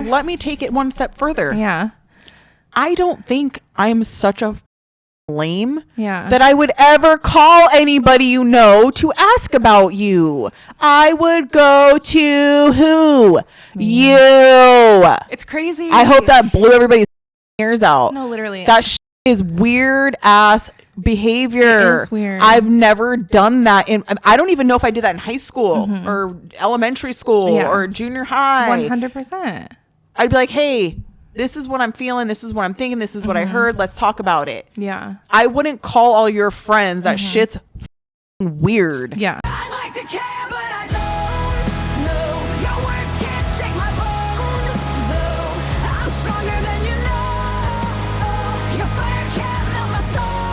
let me take it one step further. Yeah. I don't think I'm such a lame that that I would ever call anybody you know to ask about you. I would go to who? You. it's crazy. I hope that blew everybody's ears out. No, literally. That is weird ass behavior. It is weird. I've never done that I don't even know if I did that in high school or elementary school or junior high. 100%. I'd be like, hey, this is what I'm feeling. This is what I'm thinking. This is what I heard. Let's talk about it. Yeah. I wouldn't call all your friends. That shit's weird. Yeah. I like to care, but I don't know. Your words can't shake my bones, though. I'm stronger than you know. Your fire can't melt my soul.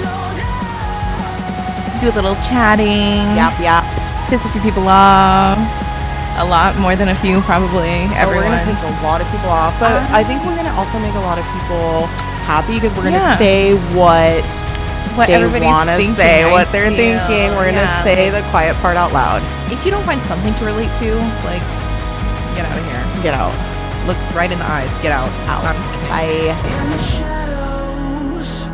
No, no. Do a little chatting. Yep. Piss a few people off. A lot more than a few, probably. We're Everyone. going to piss a lot of people off. But I think we're going to also make a lot of people happy because we're going to say what they everybody's want to thinking, say, I what they're feel. thinking. We're going to say the quiet part out loud. If you don't find something to relate to, like, get out of here. Get out. Look right in the eyes. Get out. Out. I'm just kidding. Bye. In the shadows,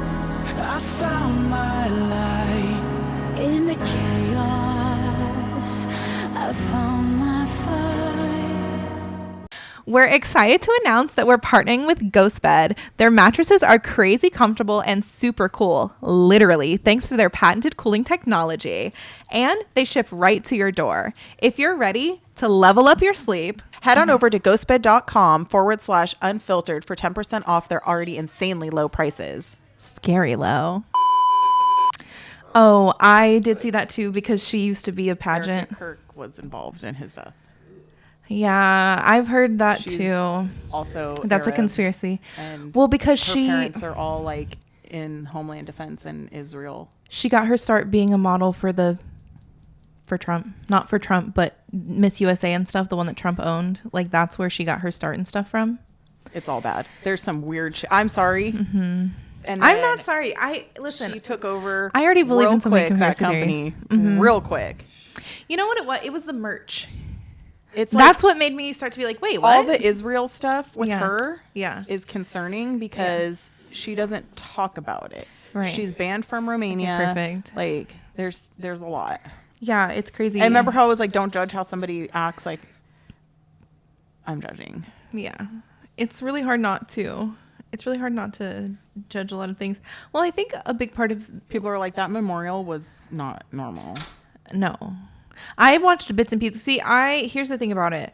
I found my light. In the chaos, I found my fight. We're excited to announce that we're partnering with GhostBed. Their mattresses are crazy comfortable and super cool, literally, thanks to their patented cooling technology. And they ship right to your door. If you're ready to level up your sleep, Head on over to ghostbed.com/unfiltered for 10% off their already insanely low prices. scary low. Oh, I did see that too because she used to be a pageant. Erica Kirk was involved in his death. Yeah, I've heard that She's too. Also, That's a Arab, conspiracy. and Well, because her she parents are all like in Homeland Defense in Israel. she got her start being a model for Trump. Not for Trump, but Miss USA and stuff, the one that Trump owned. Like, that's where she got her start and stuff from. It's all bad. There's some weird shit. I'm sorry. Mm-hmm. And I'm then not sorry. Listen. She took over. I already believe real in something quick, that conspiracy company real quick. You know what it was? It was the merch. It's like That's what made me start to be like, wait, what? all the Israel stuff with Yeah. her Yeah. is concerning because she doesn't talk about it. Right. She's banned from Romania. Okay, perfect. Like there's a lot. Yeah, it's crazy. I remember how I was like, don't judge how somebody acts. Like I'm judging. Yeah. It's really hard not to. It's really hard not to judge a lot of things. Well, I think a big part of People are like, that memorial was not normal. no. I watched bits and pieces. See, here's the thing about it.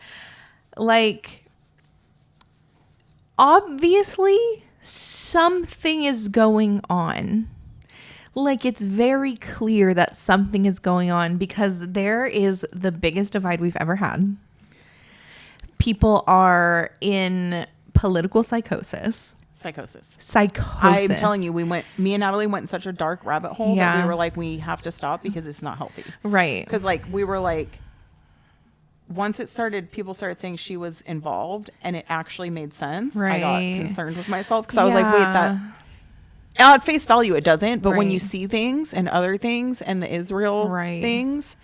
Like, obviously something is going on. Like, it's very clear that something is going on because there is the biggest divide we've ever had. People are in political psychosis. I'm telling you, me and Natalie went in such a dark rabbit hole that we were like, we have to stop because it's not healthy. Right. Because like we were like, once it started, people started saying she was involved and it actually made sense. Right. I got concerned with myself because I was like, wait, that at face value it doesn't. But when you see things and other things and the Israel things,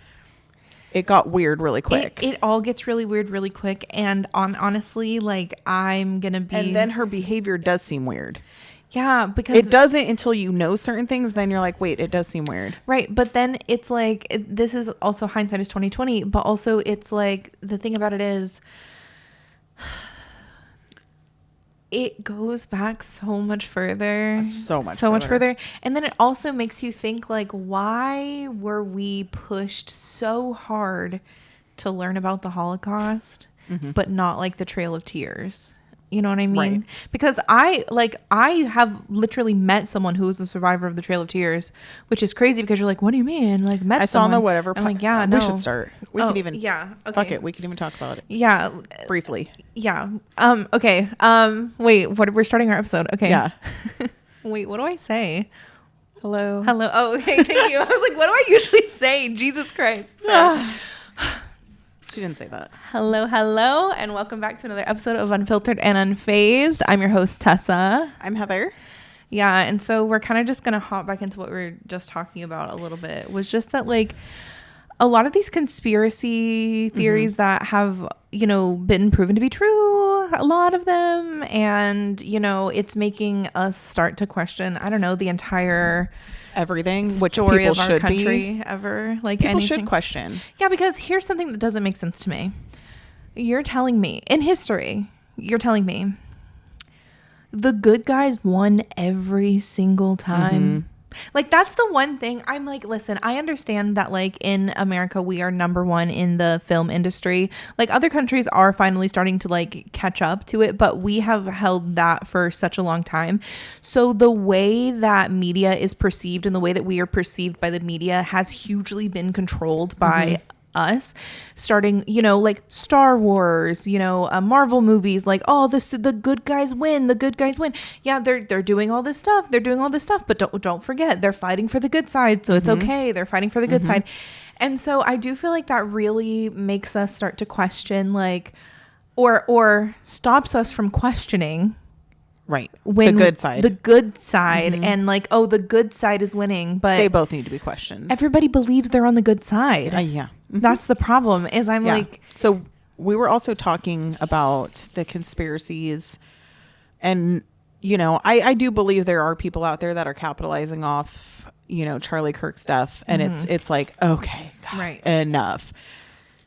it got weird really quick. It all gets really weird really quick. And honestly, like, I'm going to be... And then her behavior does seem weird. Yeah, because... It doesn't until you know certain things. Then you're like, wait, it does seem weird. Right. But then it's like, this is also hindsight is 2020. But also it's like, the thing about it is... It goes back so much further. So much further. And then it also makes you think, like, why were we pushed so hard to learn about the Holocaust, but not like the Trail of Tears? You know what I mean? Right. Because I have literally met someone who was a survivor of the Trail of Tears, which is crazy because you're like, what do you mean? Like, met I saw on someone. the whatever. I'm like, yeah, no. We should start. We could even. Yeah. Okay. Fuck it. We could even talk about it. Yeah. Briefly. Yeah. Okay. Wait, we're starting our episode. Okay. Yeah. Wait, what do I say? Hello. Oh, okay. Thank you. I was like, what do I usually say? Jesus Christ. She didn't say that. Hello, and welcome back to another episode of Unfiltered and Unfazed. I'm your host, Tessa. I'm Heather. Yeah, and so we're kind of just going to hop back into what we were just talking about a little bit. Was just that, like, a lot of these conspiracy theories that have, been proven to be true a lot of them. And, you know, it's making us start to question, I don't know, the entire everything, which story people of our should country be. ever. Like People anything. should question. Yeah, because here's something that doesn't make sense to me. You're telling me, in history, you're telling me the good guys won every single time. Like, that's the one thing I'm like, listen, I understand that, like, in America, we are number one in the film industry. Like, other countries are finally starting to, like, catch up to it, but we have held that for such a long time. So the way that media is perceived and the way that we are perceived by the media has hugely been controlled by us, starting, you know, like Star Wars, you know, Marvel movies, like, oh, the good guys win, the good guys win. Yeah, they're doing all this stuff, but don't forget, they're fighting for the good side, so it's okay, they're fighting for the good side. And so I do feel like that really makes us start to question, like, or stops us from questioning. Right. When the good side. And like, oh, the good side is winning, but they both need to be questioned. everybody believes they're on the good side. Yeah. That's the problem, is I'm like, so we were also talking about the conspiracies, and, you know, I do believe there are people out there that are capitalizing off, you know, Charlie Kirk's death, and it's like, okay, God, Right. enough.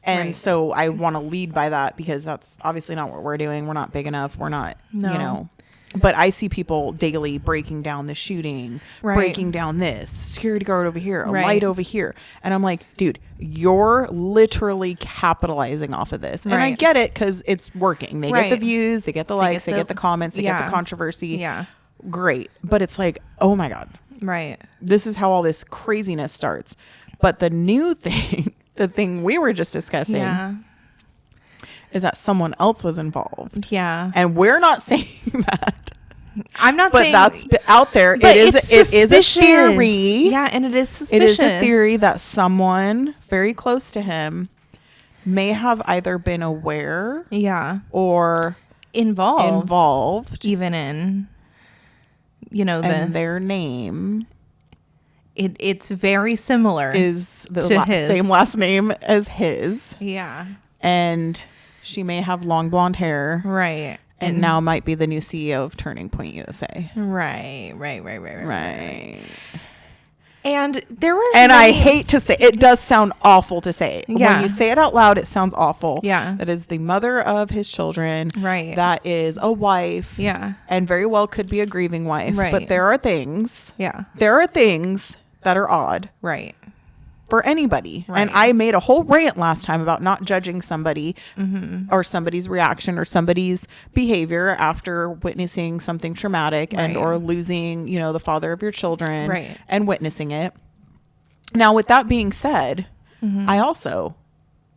And Right. so I want to lead by that, because that's obviously not what we're doing. We're not big enough. We're not, No. you know. But I see people daily breaking down the shooting, Right. breaking down this, security guard over here, a Right. light over here. And I'm like, dude, you're literally capitalizing off of this. And I Right. get it, because it's working. They get the Right. views, they get the likes, they get the comments, they get Yeah. the controversy. Yeah. Great. But it's like, oh my God, Right. this is how all this craziness starts. But the new thing, the thing we were just discussing, Yeah. is that someone else was involved. Yeah. And we're not saying that. I'm not But saying that's out there. but It it's is a suspicious. theory. Yeah, and it is suspicious. It is a theory that someone very close to him may have either been aware Yeah. or involved Even in, you know, and this. their name It's very similar. is the To his. same last name as his, Yeah. and she may have long blonde hair, Right. and now might be the new CEO of Turning Point USA. Right. Right. And there were And I many- hate to say it, does sound awful to say. Yeah. When you say it out loud, it sounds awful. Yeah. That is the mother of his children. Right. That is a wife. Yeah. And very well could be a grieving wife. Right. But there are things Yeah. that are odd Right. for anybody. Right. And I made a whole rant last time about not judging somebody or somebody's reaction or somebody's behavior after witnessing something traumatic and Right. or losing, you know, the father of your children Right. and witnessing it. Now, with that being said, I also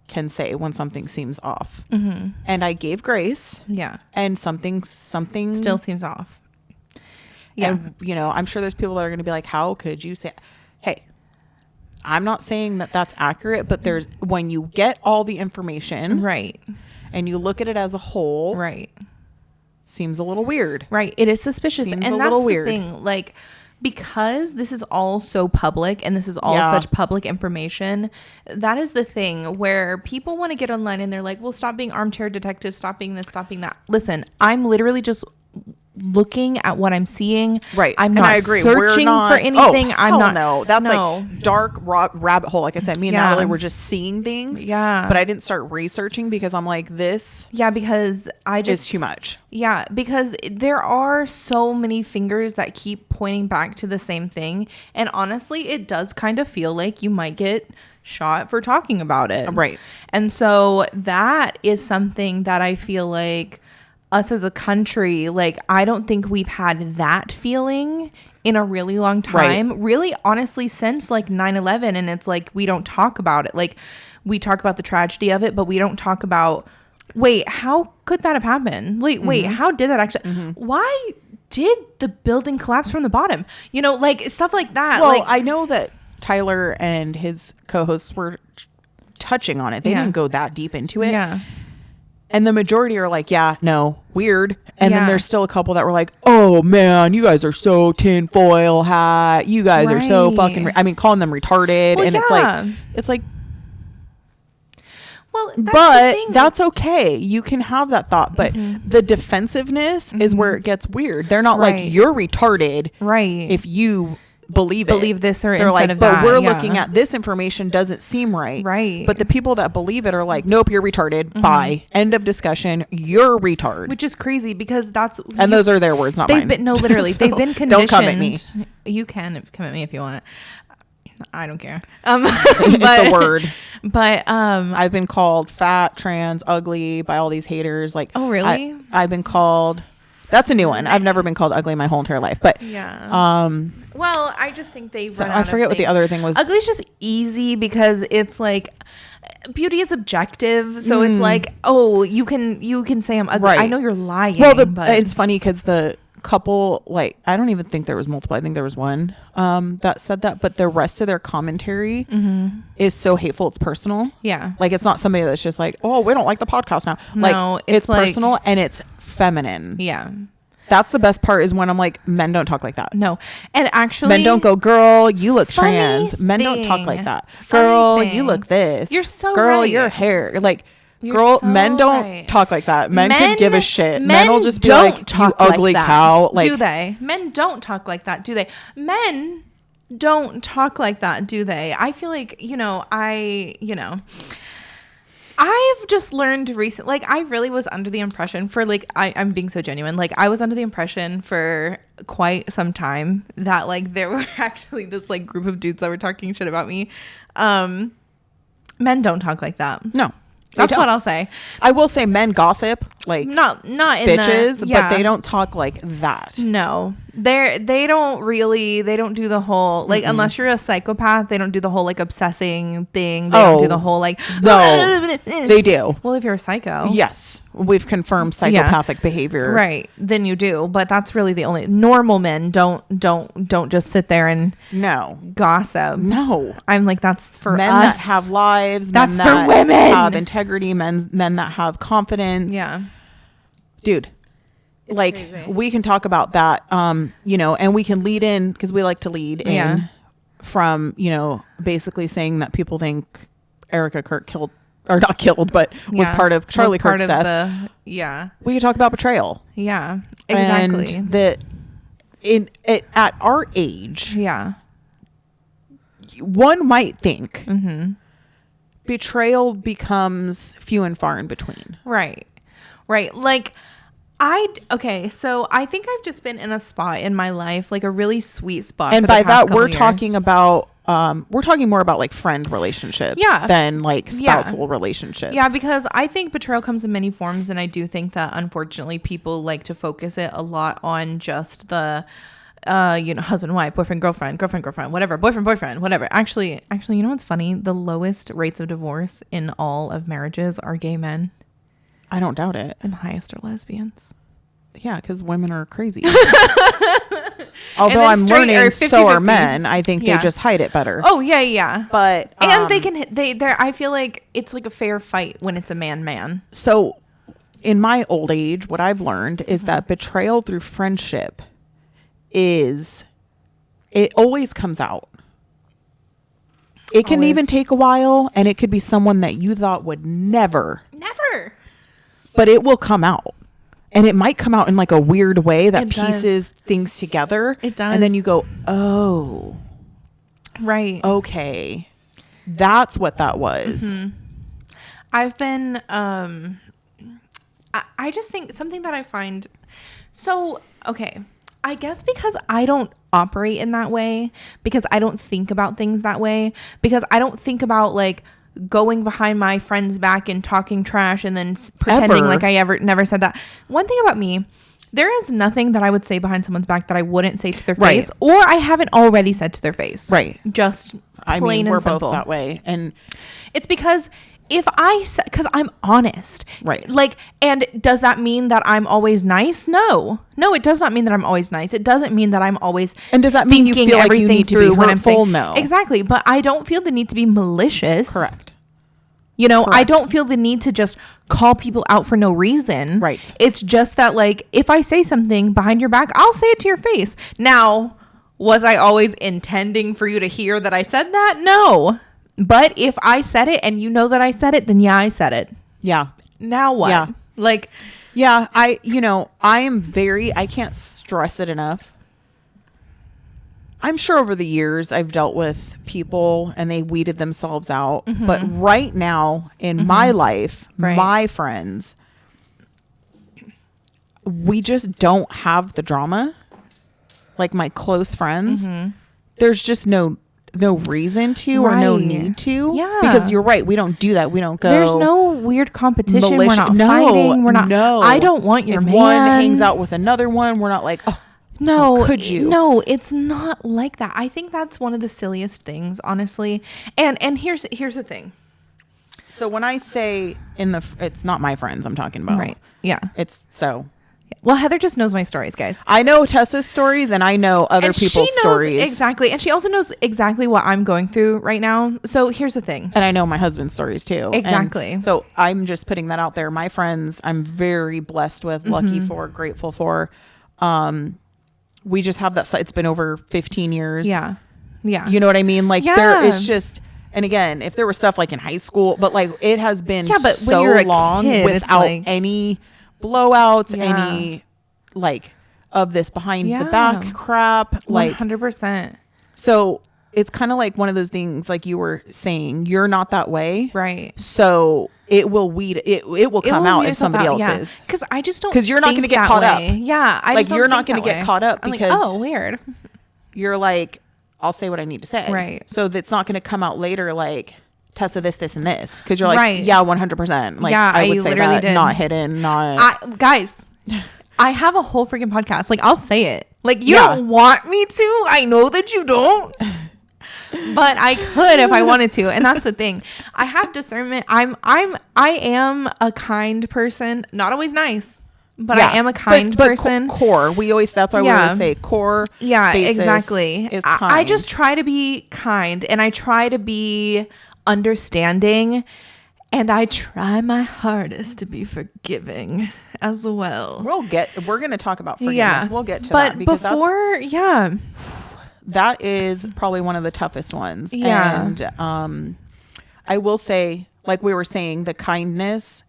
can say when something seems off. And I gave grace, Yeah. and something Still seems off. Yeah. And, you know, I'm sure there's people that are going to be like, how could you say, hey, I'm not saying that that's accurate, but there's, when you get all the information Right. and you look at it as a whole, Right. seems a little weird. Right. It is suspicious. Seems and a that's little the weird. thing. Like, because this is all so public and this is all Yeah. such public information, that is the thing where people want to get online and they're like, well, stop being armchair detective, stop being this, stop being that. Listen, I'm literally just looking at what I'm seeing. Right. I'm and not I agree. searching for anything. I'm not. No, that's no. like dark rabbit hole. Like I said, me and Yeah. Natalie were just seeing things. Yeah. But I didn't start researching because I'm like, this Yeah, because I just is too much. Yeah, because there are so many fingers that keep pointing back to the same thing. And honestly, it does kind of feel like you might get shot for talking about it. Right. And so that is something that I feel like us as a country, like, I don't think we've had that feeling in a really long time. Really, honestly, since like 9/11. And it's like, we don't talk about it. Like, we talk about the tragedy of it, but we don't talk about, wait, how could that have happened? Like, wait, how did that actually, why did the building collapse from the bottom? You know, like stuff like that. Well, like, I know that Tyler and his co-hosts were touching on it. They Yeah. didn't go that deep into it. yeah. And the majority are like, yeah, no, weird. And then Yeah. there's still a couple that were like, oh man, you guys are so tinfoil hat. You guys are so Right. fucking, I mean, calling them retarded. Well, and yeah. it's like, Well, that's the but thing. that's okay. You can have that thought. But the defensiveness is where it gets weird. They're not like, Right. you're retarded Right. if you believe this or They're instead like, of but that. we're Yeah. looking at this information doesn't seem right. Right. But the people that believe it are like, nope, you're retarded. Bye. End of discussion. You're a retard. Which is crazy because that's And those are their words, not they've mine. been literally So they've been conditioned. Don't come at me. You can come at me if you want. I don't care. It's a word. But I've been called fat, trans, ugly by all these haters. Like, Oh, really? I've been called. That's a new one. I've never been called ugly my whole entire life. But yeah. Well, I just think they so run I out forget of what the things. other thing was. Ugly is just easy because it's like beauty is objective. So it's like, oh, you can say I'm ugly. Right. I know you're lying. Well, but it's funny because the couple, like, I don't even think there was multiple. I think there was one that said that, but the rest of their commentary is so hateful. It's personal. yeah. Like, it's not somebody that's just like, oh, we don't like the podcast now. No, Like, it's it's like- personal and it's feminine. Yeah. That's the best part is when I'm like, men don't talk like that. No. And actually Men don't go, girl, you look Funny trans. Men don't talk like thing. that. Funny Girl, thing. you look this. You're so girl, right. your hair. Like, You're girl, so men don't right. talk like that. Men could give a shit. Men will just be don't like, you talk like ugly that. cow. Like, do they? Men don't talk like that, do they? Men don't talk like that, do they? I feel like, I've just learned recently, like, I really was under the impression for, like, I'm being so genuine. Like, I was under the impression for quite some time that, like, there were actually this, like, group of dudes that were talking shit about me. Men don't talk like that. no. they That's don't. what I'll say. I will say men gossip like Not in bitches, yeah. but they don't talk like that. No, they don't do the whole, like, unless you're a psychopath, they don't do the whole, like, obsessing thing. They don't do the whole, like, No, they do. well, if you're a psycho, Yes. We've confirmed psychopathic behavior. right, then you do. But that's really the only normal men don't just sit there and No. gossip. No. I'm like, that's for Men us. that have lives, That's men for that women. have integrity, men that have confidence. Yeah. Dude. Like crazy. we can talk about that, and we can lead in because we like to lead in Yeah. from, basically saying that people think Erica Kirk killed or not killed, but was Yeah. part of Charlie Was part Kirk's of death. Yeah. We could talk about betrayal. Yeah. Exactly. And that at our age, yeah. one might think Mm-hmm. betrayal becomes few and far in between. Right. Like, so I think I've just been in a spot in my life, like a really sweet spot. And for the by past that, couple we're years. talking about, we're talking more about like friend relationships Yeah. than like Yeah. spousal relationships. Yeah, because I think betrayal comes in many forms, and I do think that unfortunately people like to focus it a lot on just the, husband, wife, boyfriend, girlfriend, whatever, boyfriend, whatever. Actually, you know what's funny? The lowest rates of divorce in all of marriages are gay men, I don't doubt it. and the highest are lesbians. Yeah, because women are crazy. And Although then I'm straight learning or so are 50-50. men. I think Yeah. they just hide it better. Oh yeah. But And they're I feel like it's like a fair fight when it's a man. so in my old age, what I've learned is Mm-hmm. that betrayal through friendship it always comes out. It can Always. even take a while, and it could be someone that you thought would never, Never. but it will come out. And it might come out in like a weird way that It does. pieces things together. It does. And then you go, oh, Right. okay. That's what that was. Mm-hmm. I've been I just think something that I find so okay. I guess because I don't operate in that way, because I don't think about things that way, because I don't think about like going behind my friend's back and talking trash and then pretending Ever. like I ever never said that. One thing about me, there is nothing that I would say behind someone's back that I wouldn't say to their Right. face, or I haven't already said to their face. Right. Just I plain mean, we're and simple. both that way. And It's because if I said, because I'm honest. Right. Like, and does that mean that I'm always nice? No, it does not mean that I'm always nice. It doesn't mean that I'm always. And does that mean you thinking feel like you everything need to be through when I'm hurtful? saying- No. Exactly. But I don't feel the need to be malicious. correct. I Correct. don't feel the need to just call people out for no reason. Right. It's just that, like, if I say something behind your back, I'll say it to your face. Now, was I always intending for you to hear that I said that? No. But if I said it and you know that I said it, then yeah, I said it. Yeah. Now what? Yeah. Like, Yeah. I can't stress it enough. I'm sure over the years I've dealt with people and they weeded themselves out. But right now in my life, Right. my friends, we just don't have the drama. Like my close friends, there's just no reason to or no Right. need to. Yeah. Because you're right. We don't do that. We don't go. there's no weird competition. militia- We're not no, fighting. We're not. No. I don't want your if man. one hangs out with another one, we're not like, oh, No, how could you? No, it's not like that. I think that's one of the silliest things, honestly. And here's the thing. So when I say it's not my friends I'm talking about. Right. Yeah. It's so. Well, Heather just knows my stories, guys. I know Tessa's stories and I know other And people's she knows stories. exactly. And she also knows exactly what I'm going through right now. So here's the thing. And I know my husband's stories too. Exactly. And so I'm just putting that out there. My friends, I'm very blessed with, lucky for, grateful for. We just have that. It's been over 15 years. Yeah. Yeah. You know what I mean? Like Yeah. there is just, and again, if there was stuff like in high school, but like it has been Yeah, but so when you're a long kid, it's without like- any blowouts, Yeah. any like of this behind the Yeah. back crap. Like, 100%. so it's kind of like one of those things, like you were saying, you're not that way. Right. So it will it will come out if somebody else is. Because I just don't. 'Cause you're not think gonna get that caught up. way. Yeah. I Like, just don't you're not think gonna that get way. caught up I'm because- like, oh, weird. You're like, I'll say what I need to say. Right. So that's not going to come out later like, Tessa, this, and this. Because you're like, Right. yeah, 100%. Like, Yeah, I I would say literally that. did. Not hidden, not. Guys, I have a whole freaking podcast. Like, I'll say it. Like, you Yeah. don't want me to. I know that you don't. But I could if I wanted to. And that's the thing. I have discernment. I am a kind person. Not always nice, but Yeah. I am a kind but person. Core. That's why we Yeah. always say core. Yeah, basis exactly. Is I kind. just try to be kind and I try to be understanding and I try my hardest to be forgiving as well. we're going to talk about forgiveness. Yeah. We'll get to but that. Because before, yeah. that is probably one of the toughest ones. Yeah. And I will say, like we were saying, the kindness,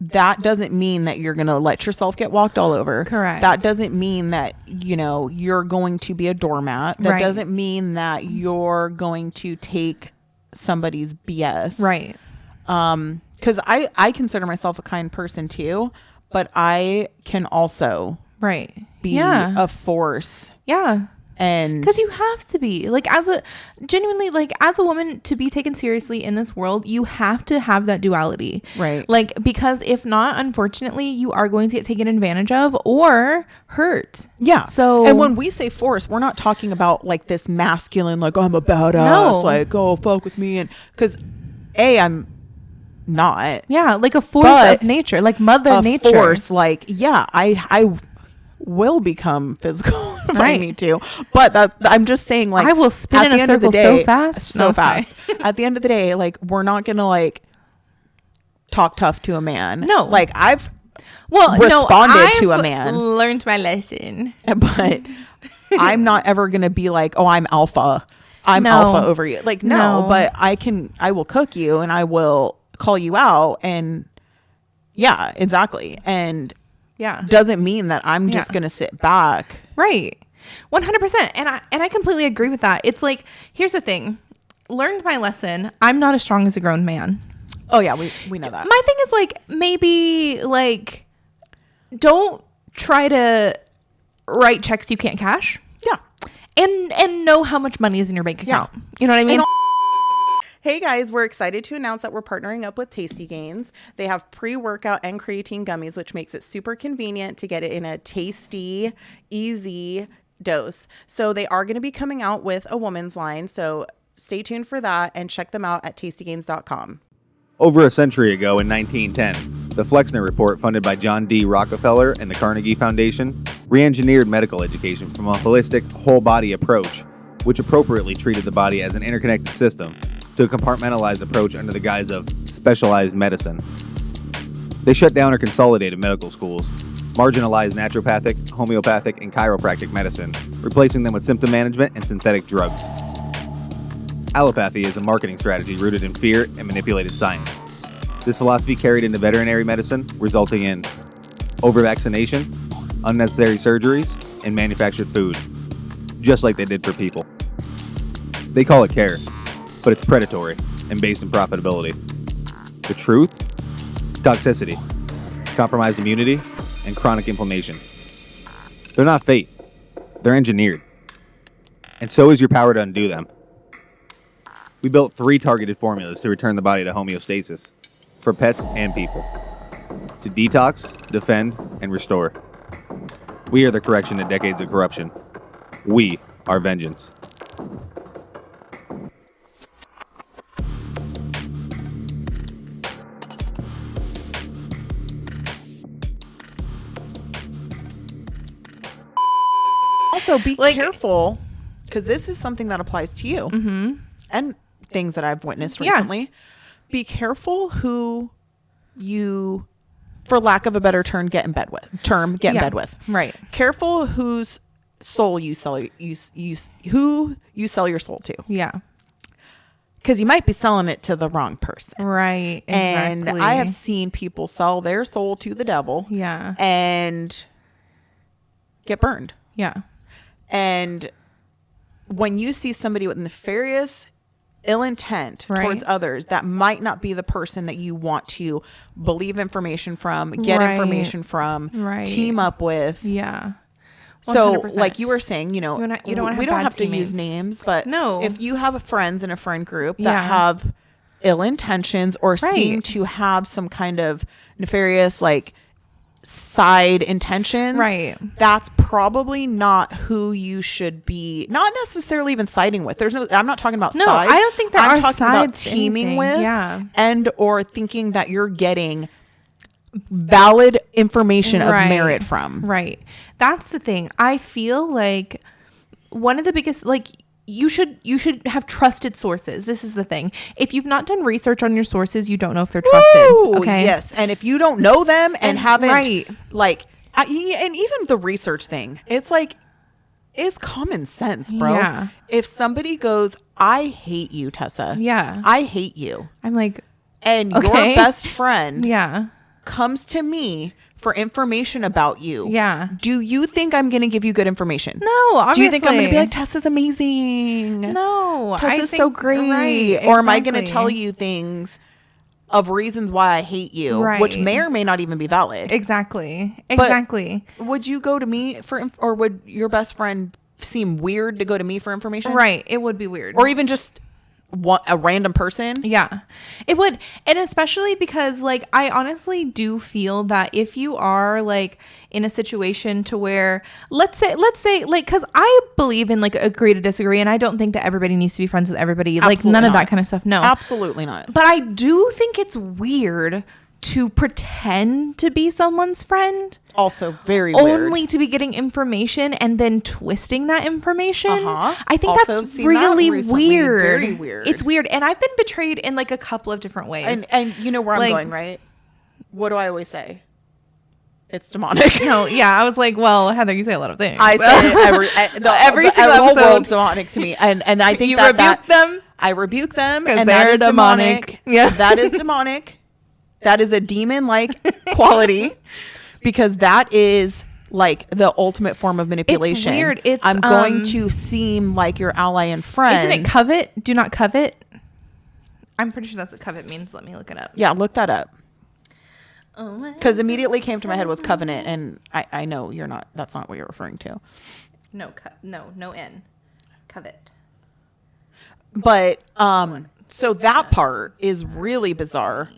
that doesn't mean that you're going to let yourself get walked all over. Correct. That doesn't mean that, you're going to be a doormat. That Right. doesn't mean that you're going to take somebody's BS. Right. Because I consider myself a kind person too, but I can also Right. be yeah. a force. Yeah. And Because you have to be like as a woman to be taken seriously in this world, you have to have that duality. Right. Like, because if not, unfortunately, you are going to get taken advantage of or hurt. yeah. So- and when we say force, we're not talking about like this masculine, like, oh, I'm a badass, No. like, oh, fuck with me. And because I'm not. Yeah. Like a force But of nature, like Mother A Nature. force, like, yeah, I will become physical if I Right. need to. But I'm just saying, like, I will spin at in the a end of the circle so day- fast. so No, sorry. fast. At the end of the day, like, we're not gonna like talk tough to a man. No. like I've responded to a man. Learned my lesson. but I'm not ever gonna be like, oh, I'm alpha. I'm No. alpha over you. Like, no, No. but I will cook you and I will call you out. And yeah, exactly. And Yeah. doesn't mean that I'm just Yeah. gonna sit back. Right. 100%. And I completely agree with that. It's like, here's the thing. Learned my lesson. I'm not as strong as a grown man. Oh yeah, we know that. My thing is like, maybe like, don't try to write checks you can't cash Yeah. and know how much money is in your bank Yeah. account. You know what I mean? Hey guys, we're excited to announce that we're partnering up with Tasty Gains. They have pre-workout and creatine gummies, which makes it super convenient to get it in a tasty, easy dose. So they are going to be coming out with a woman's line. So stay tuned for that and check them out at tastygains.com. Over a century ago in 1910, the Flexner Report, funded by John D. Rockefeller and the Carnegie Foundation, re-engineered medical education from a holistic, whole-body approach, which appropriately treated the body as an interconnected system, to a compartmentalized approach under the guise of specialized medicine. They shut down or consolidated medical schools, marginalized naturopathic, homeopathic, and chiropractic medicine, replacing them with symptom management and synthetic drugs. Allopathy is a marketing strategy rooted in fear and manipulated science. This philosophy carried into veterinary medicine, resulting in over-vaccination, unnecessary surgeries, and manufactured food, just like they did for people. They call it care, but it's predatory and based in profitability. The truth? Toxicity, compromised immunity, and chronic inflammation. They're not fate. They're engineered. And so is your power to undo them. We built 3 targeted formulas to return the body to homeostasis, for pets and people. To detox, defend, and restore. We are the correction to decades of corruption. We are vengeance. Also, be Like- careful, because this is something that applies to you and things that I've witnessed Yeah. recently. Be careful who you, for lack of a better term, get in bed with. In bed with. Right. Careful whose soul you sell. Who you sell your soul to, Yeah. because you might be selling it to the wrong person. Right. And Exactly. I have seen people sell their soul to the devil. Yeah. And get burned. Yeah. And when you see somebody with nefarious ill intent Right. towards others, that might not be the person that you want to believe information from, get Right. information from, Right. team up with. Yeah. So 100%. like you were saying, you know, You don't wanna we have don't bad have to use teammates. names, but No. if you have friends in a friend group that Yeah. have ill intentions or seem Right. to have some kind of nefarious, like, side intentions, Right. that's probably not who you should be, not necessarily even siding with. I'm not talking about No, sides. I don't think there I'm are talking about sides to teaming anything. with, Yeah. and or thinking that you're getting valid information of Right. merit from. Right. That's the thing. I feel like one of the biggest, like, you should have trusted sources. This is the thing. If you've not done research on your sources, you don't know if they're trusted. Ooh, Okay. yes. And if you don't know them and haven't, right. like, and even the research thing, it's like, it's common sense, bro. Yeah. If somebody goes, I hate you, Tessa. Yeah. I hate you. I'm like, And Okay. your best friend yeah. comes to me for information about you. Yeah. Do you think I'm going to give you good information? No, obviously. Do you think I'm going to be like, Tessa's amazing? No. Tessa's so great. Right, Or am I going to exactly. tell you things of reasons why I hate you, Right. which may or may not even be valid? Exactly. Exactly. Would you go to me for, or would your best friend seem weird to go to me for information? Right. It would be weird. Or even just a random person? Yeah, it would. And especially because, like, I honestly do feel that if you are, like, in a situation to where, let's say, like, because I believe in, like, agree to disagree. And I don't think that everybody needs to be friends with everybody. Like, Absolutely none of not. that kind of stuff. No. Absolutely not. But I do think it's weird to pretend to be someone's friend. Also very weird. Only to be getting information and then twisting that information. Uh-huh. I think Also that's seen that really recently. weird. Very weird. It's weird. And I've been betrayed in, like, a couple of different ways. And you know where I'm Like- going, right? What do I always say? It's demonic. No, yeah, I was like, well, Heather, you say a lot of things. I say it every Every single whole episode. world's demonic to me, and I think You that rebuke them? I rebuke them, 'Cause and that they're is demonic. demonic. Yeah. That is demonic. That is a demon-like quality, because that is like the ultimate form of manipulation. weird. It's, I'm going to seem like your ally and friend. Isn't it covet? Do not covet. I'm pretty sure that's what covet means. Let me look it up. Yeah, look that up. Oh, Because immediately came to my head was covenant, and I know you're not. That's not what you're referring to. no, no N. Covet. But so that part is really bizarre.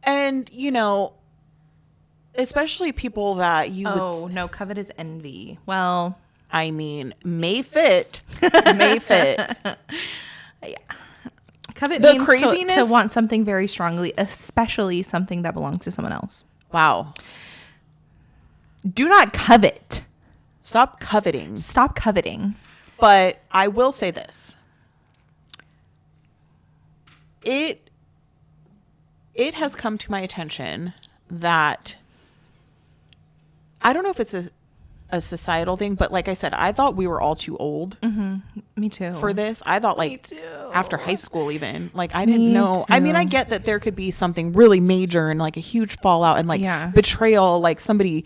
And you know, especially people that you Oh, would, no, covet is envy. Well, I mean, may fit. covet The means craziness- to want something very strongly, especially something that belongs to someone else. Wow. Do not covet. Stop coveting. Stop coveting. But I will say this. It has come to my attention that I don't know if it's a a societal thing, but like I said, I thought we were all too old Me too. for this. I thought like too. after high school even. Like I didn't Me know. I mean, I too. get that there could be something really major and like a huge fallout and like Yeah. betrayal, like somebody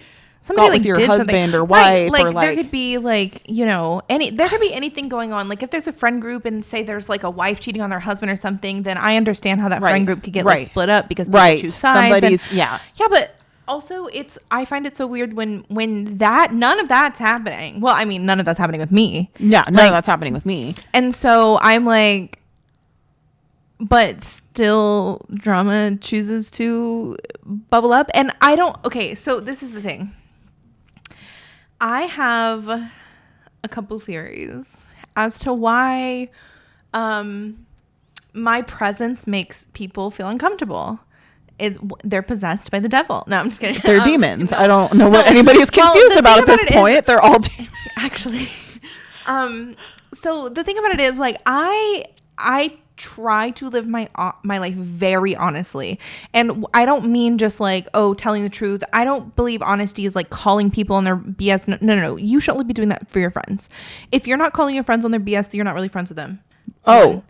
got like with your did husband something. or wife Right, or like there could be like, you know, there could be anything going on. Like if there's a friend group and say there's like a wife cheating on their husband or something, then I understand how that Right, friend group could get right. like split up because people right. choose sides. Somebody's yeah. Yeah, but also I find it so weird when none of that's happening. Well, I mean, none of that's happening with me. Yeah, none Like, of that's happening with me. And so I'm like, but still drama chooses to bubble up. And I don't, okay, so this is the thing. I have a couple theories as to why my presence makes people feel uncomfortable. They're possessed by the devil. No, I'm just kidding. They're demons. no. I don't know what anybody's Well, confused the about thing at this about it is- point. They're all demons. Actually, so the thing about it is like I try to live my life very honestly, and I don't mean just like, oh, telling the truth. I don't believe honesty is like calling people on their BS. No. You should only be doing that for your friends. If you're not calling your friends on their BS, you're not really friends with them. Oh. One.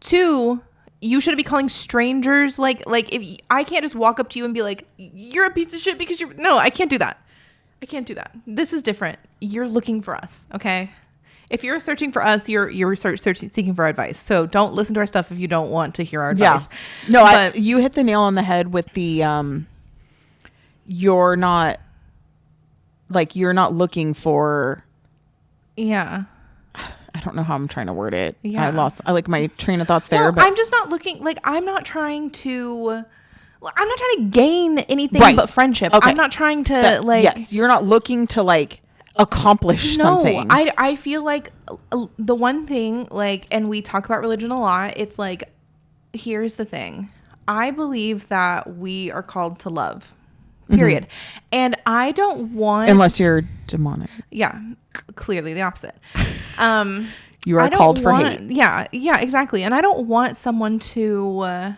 Two, you shouldn't be calling strangers like if I can't just walk up to you and be like, you're a piece of shit because you're no, I can't do that. I can't do that. This is different. You're looking for us, okay? If you're searching for us, you're seeking for advice. So don't listen to our stuff if you don't want to hear our advice. Yeah. No, But- you hit the nail on the head with the you're not looking for, Yeah. I don't know how I'm trying to word it. Yeah. I like my train of thoughts there, No, but I'm just not looking like I'm not trying to gain anything Right. but friendship. Okay. I'm not trying to yes, you're not looking to like accomplish something. I feel like the one thing, like, and we talk about religion a lot, it's like, here's the thing. I believe that we are called to love, period. And I don't want... Unless you're demonic. Yeah, clearly the opposite. You are I don't called for want- hate. Yeah, exactly. And I don't want someone to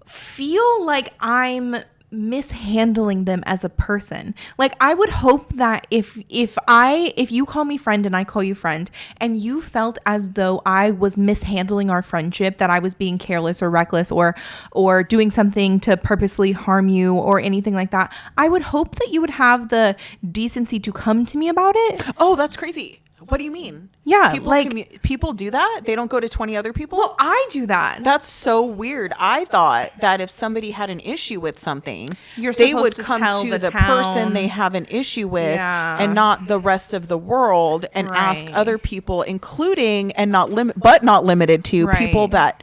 feel like I'm mishandling them as a person. Like I would hope that if you call me friend and I call you friend and you felt as though I was mishandling our friendship, that I was being careless or reckless or doing something to purposely harm you or anything like that, I would hope that you would have the decency to come to me about it. Oh, that's crazy. What do you mean? Yeah, People like- people do that? They don't go to 20 other people? Well, I do that. That's so weird. I thought that if somebody had an issue with something, You're they supposed would to come tell to the the town. person they have an issue with Yeah. and not the rest of the world and ask Right. other people, including and not limited to Right. people that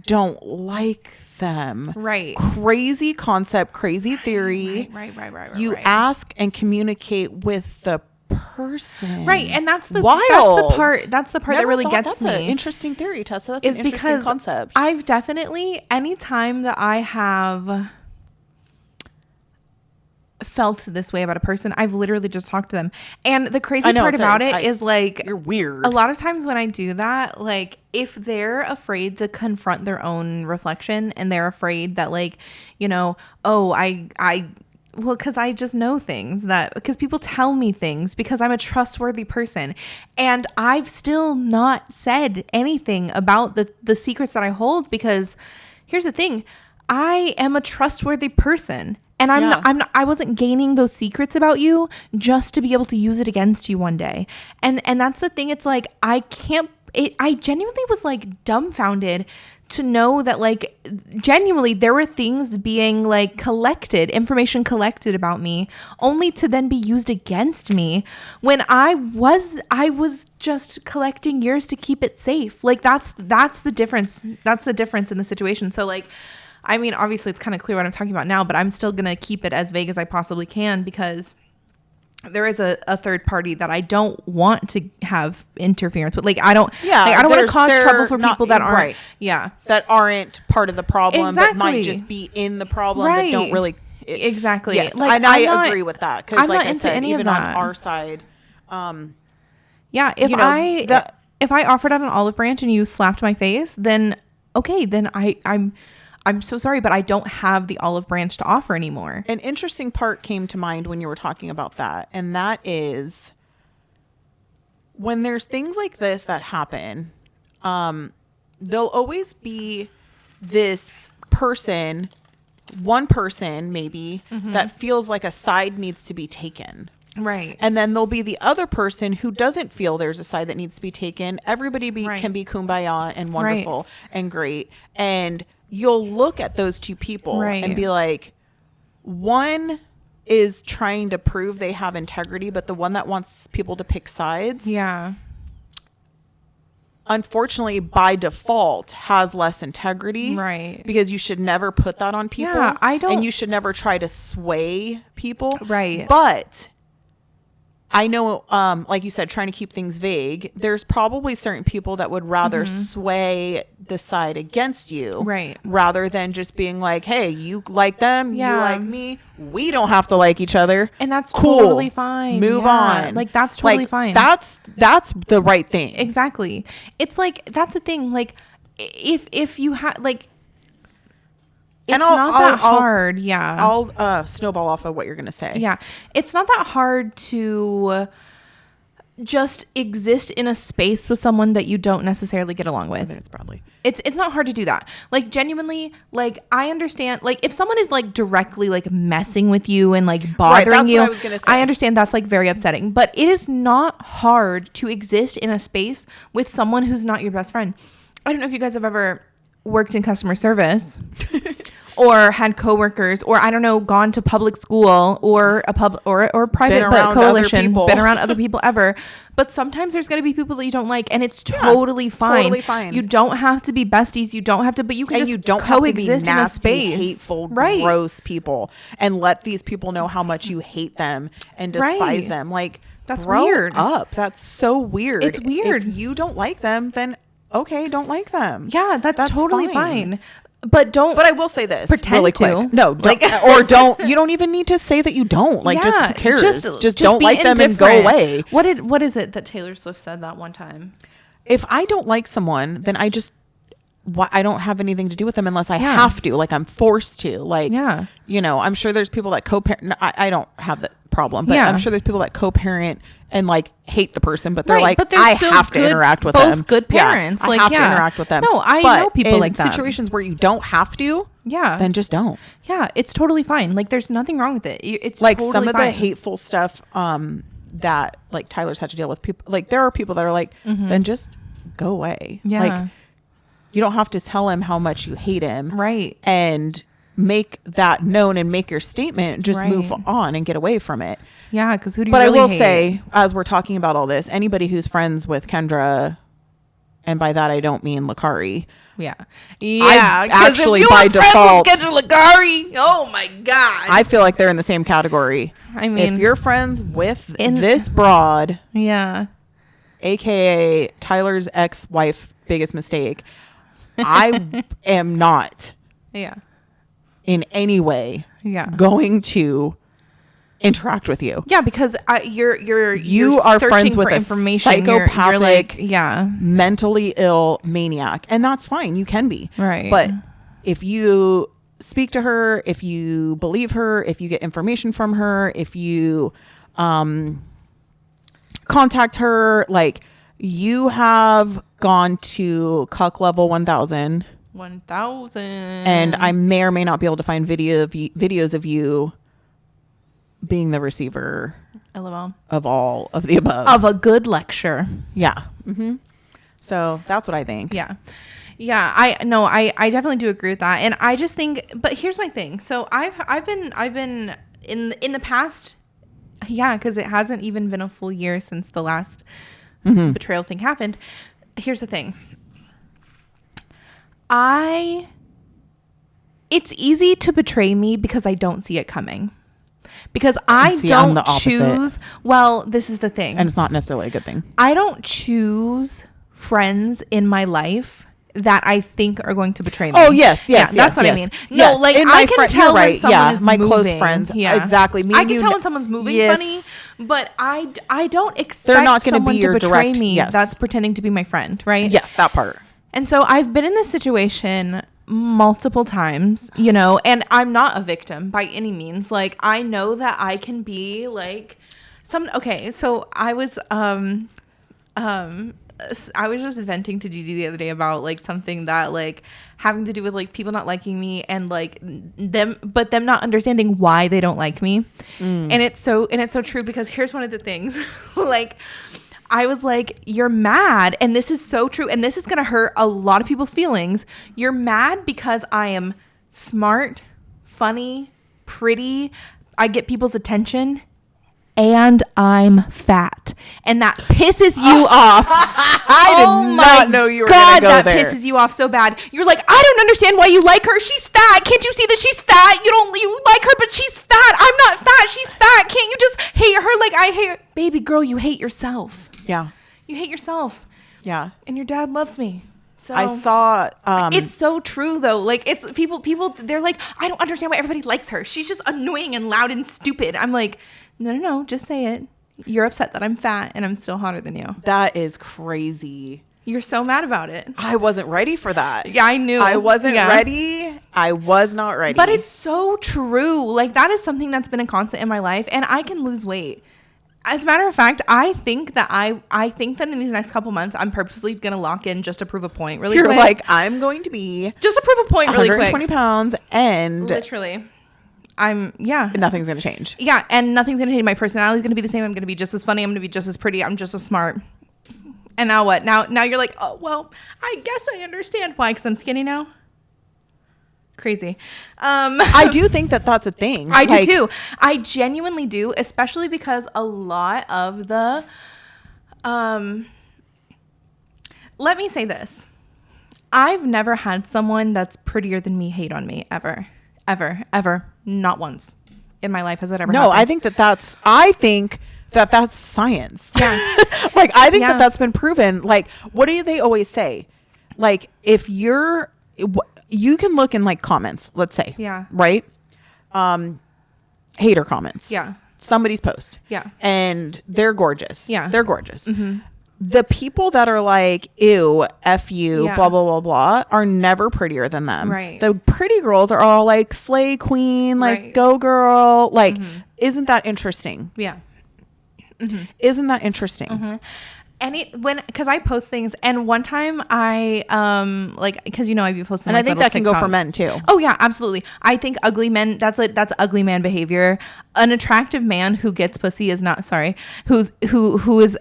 don't like them. Right. Crazy concept, crazy theory. Right. You right. ask and communicate with the person. Right, and that's the Wild. That's the part that Never really thought gets that's me. an interesting theory, Tessa. That's is an interesting because concept. I've definitely, anytime that I have felt this way about a person, I've literally just talked to them. And the crazy I know, part it's about it is like, you're weird. a lot of times when I do that, like if they're afraid to confront their own reflection and they're afraid that like, you know, oh, well, because I just know things because people tell me things because I'm a trustworthy person. And I've still not said anything about the secrets that I hold because here's the thing. I am a trustworthy person. And I wasn't gaining those secrets about you just to be able to use it against you one day. And that's the thing. It's like, I genuinely was like dumbfounded to know that like genuinely there were things being like information collected about me only to then be used against me when I was just collecting yours to keep it safe. Like that's the difference. That's the difference in the situation. So like, I mean, obviously it's kind of clear what I'm talking about now, but I'm still going to keep it as vague as I possibly can because there is a third party that I don't want to have interference with. Like, I don't want to cause trouble for people that aren't, right. Yeah. That aren't part of the problem, but might Exactly. just be in the problem, Right. but don't really. Exactly. Yes, Like, and I agree with that. Because I'm like not I into said, any of even on that. our side, Yeah. If you know, if I offered out an olive branch and you slapped my face, then okay, then I'm I'm so sorry, but I don't have the olive branch to offer anymore. An interesting part came to mind when you were talking about that, and that is when there's things like this that happen, there'll always be this person, one person maybe, that feels like a side needs to be taken. Right. And then there'll be the other person who doesn't feel there's a side that needs to be taken. Everybody can be kumbaya and wonderful and great. And you'll look at those two people and be like, one is trying to prove they have integrity, but the one that wants people to pick sides, unfortunately, by default, has less integrity. Right. Because you should never put that on people. Yeah, and you should never try to sway people. Right. But I know, like you said, trying to keep things vague, there's probably certain people that would rather sway the side against you. Right. Rather than just being like, hey, you like them, you like me. We don't have to like each other. And that's cool. Totally fine. Move on. Like, that's totally fine. That's the right thing. Exactly. It's like, that's the thing. Like, if you have, like, it's not that hard. Yeah. I'll snowball off of what you're going to say. Yeah. It's not that hard to just exist in a space with someone that you don't necessarily get along with. I think it's probably. It's not hard to do that. Like, genuinely, like, I understand, like, if someone is like directly like messing with you and like bothering you, what I was gonna say. I understand that's like very upsetting, but it is not hard to exist in a space with someone who's not your best friend. I don't know if you guys have ever worked in customer service or had coworkers, or I don't know, gone to public school or a pub or private but coalition, been around other people ever. But sometimes there's going to be people that you don't like, and it's totally fine. Totally fine. You don't have to be besties. You don't have to, but you can and just you don't coexist have to be nasty, in a space. hateful, gross people, and let these people know how much you hate them and despise them. Like, that's grow weird. up. That's so weird. It's weird. If you don't like them, then okay, don't like them. Yeah, that's totally fine. But I will say this pretend really quick. to. No, don't, or don't. You don't even need to say that you don't. Like, just who cares? Just don't like them and go away. What is it that Taylor Swift said that one time? If I don't like someone, then I don't have anything to do with them unless I have to. Like, I'm forced to. Like, you know, I'm sure there's people that co-parent. I don't have that problem, but I'm sure there's people that co-parent and like hate the person, but they're like, but I have to interact with them. Both good parents. I have to interact with them. No, I know people like that. In situations where you don't have to, then just don't. Yeah, it's totally fine. Like, there's nothing wrong with it. It's like totally some of fine. the hateful stuff that like Tyler's had to deal with. People like there are people that are like, then just go away. Yeah. Like, you don't have to tell him how much you hate him. Right. And make that known and make your statement. Just move on and get away from it. Yeah, because who do you But really I will hate? say, as we're talking about all this, anybody who's friends with Kendra, and by that I don't mean Lakari. Yeah. Actually, by default, Kendra Lakari, oh my God. I feel like they're in the same category. I mean, if you're friends with this broad, aka Tyler's ex-wife, biggest mistake, I am not in any way going to interact with you. Yeah, because you are friends with a psychopathic, mentally ill maniac, and that's fine. You can be right, but if you speak to her, if you believe her, if you get information from her, if you contact her, like, you have gone to cuck level 1000, and I may or may not be able to find videos of you being the receiver LOL of all of the above, of a good lecture. So that's what I think. I definitely do agree with that, and I just think, but here's my thing. So I've been in the past, because it hasn't even been a full year since the last betrayal thing happened. Here's the thing. It's easy to betray me because I don't see it coming. Because I don't choose. Well, this is the thing. And it's not necessarily a good thing. I don't choose friends in my life that I think are going to betray me. Oh, yes. That's what I mean. No, like, I can tell when someone is my moving. Close friends. Exactly. I can tell when someone's moving funny, but I don't expect someone to betray me that's pretending to be my friend, right? Yes, that part. And so I've been in this situation multiple times, you know, and I'm not a victim by any means. Like, I know that I can be like okay, so I was just venting to Gigi the other day about like something that like having to do with like people not liking me and like them not understanding why they don't like me. And it's so true, because here's one of the things. Like, I was like, you're mad, and this is so true, and this is gonna hurt a lot of people's feelings. You're mad because I am smart, funny, pretty, I get people's attention, and I'm fat, and that pisses you off. I did not know you were God, gonna go that there. pisses you off so bad. You're like, I don't understand why you like her. She's fat. Can't you see that she's fat? You like her, but she's fat. I'm not fat. She's fat. Can't you just hate her like I hate her? Baby girl, you hate yourself. Yeah. You hate yourself. Yeah. And your dad loves me. So I saw it's so true though. Like, it's people they're like, I don't understand why everybody likes her. She's just annoying and loud and stupid. I'm like, no, just say it. You're upset that I'm fat and I'm still hotter than you. that is crazy. You're so mad about it. I wasn't ready for that. Yeah, I knew. I wasn't ready. I was not ready. But it's so true. Like, that is something that's been a constant in my life, and I can lose weight. As a matter of fact, I think that in these next couple months, I'm purposely going to lock in just to prove a point really You're quick. like, I'm going to be Just to prove a point really 120 quick. pounds and Literally. nothing's going to change. Yeah, and nothing's going to change. My personality is going to be the same. I'm going to be just as funny. I'm going to be just as pretty. I'm just as smart. And now what? Now you're like, oh, well, I guess I understand why, because I'm skinny now. Crazy. I do think that that's a thing. I do too. I genuinely do, especially because a lot of the let me say this. I've never had someone that's prettier than me hate on me ever. Not once in my life has that ever happened. I think that's science. Yeah. Like, I think Yeah. that's been proven. Like, what do they always say? Like, if you can look in like comments, let's say. Yeah. Right? Hater comments. Yeah. Somebody's post. Yeah. And they're gorgeous. Yeah. They're gorgeous. Mm-hmm. The people that are like, ew, F you, Yeah. blah, blah, blah, blah, are never prettier than them. Right. The pretty girls are all like, slay queen, like, Right. go girl. Like, isn't that interesting? Yeah. Isn't that interesting? And because I post things, and one time I because I've been posting, And like, I think little that can go for TikToks. men too. Oh yeah, absolutely. I think ugly men, that's ugly man behavior. An attractive man who gets pussy is not who is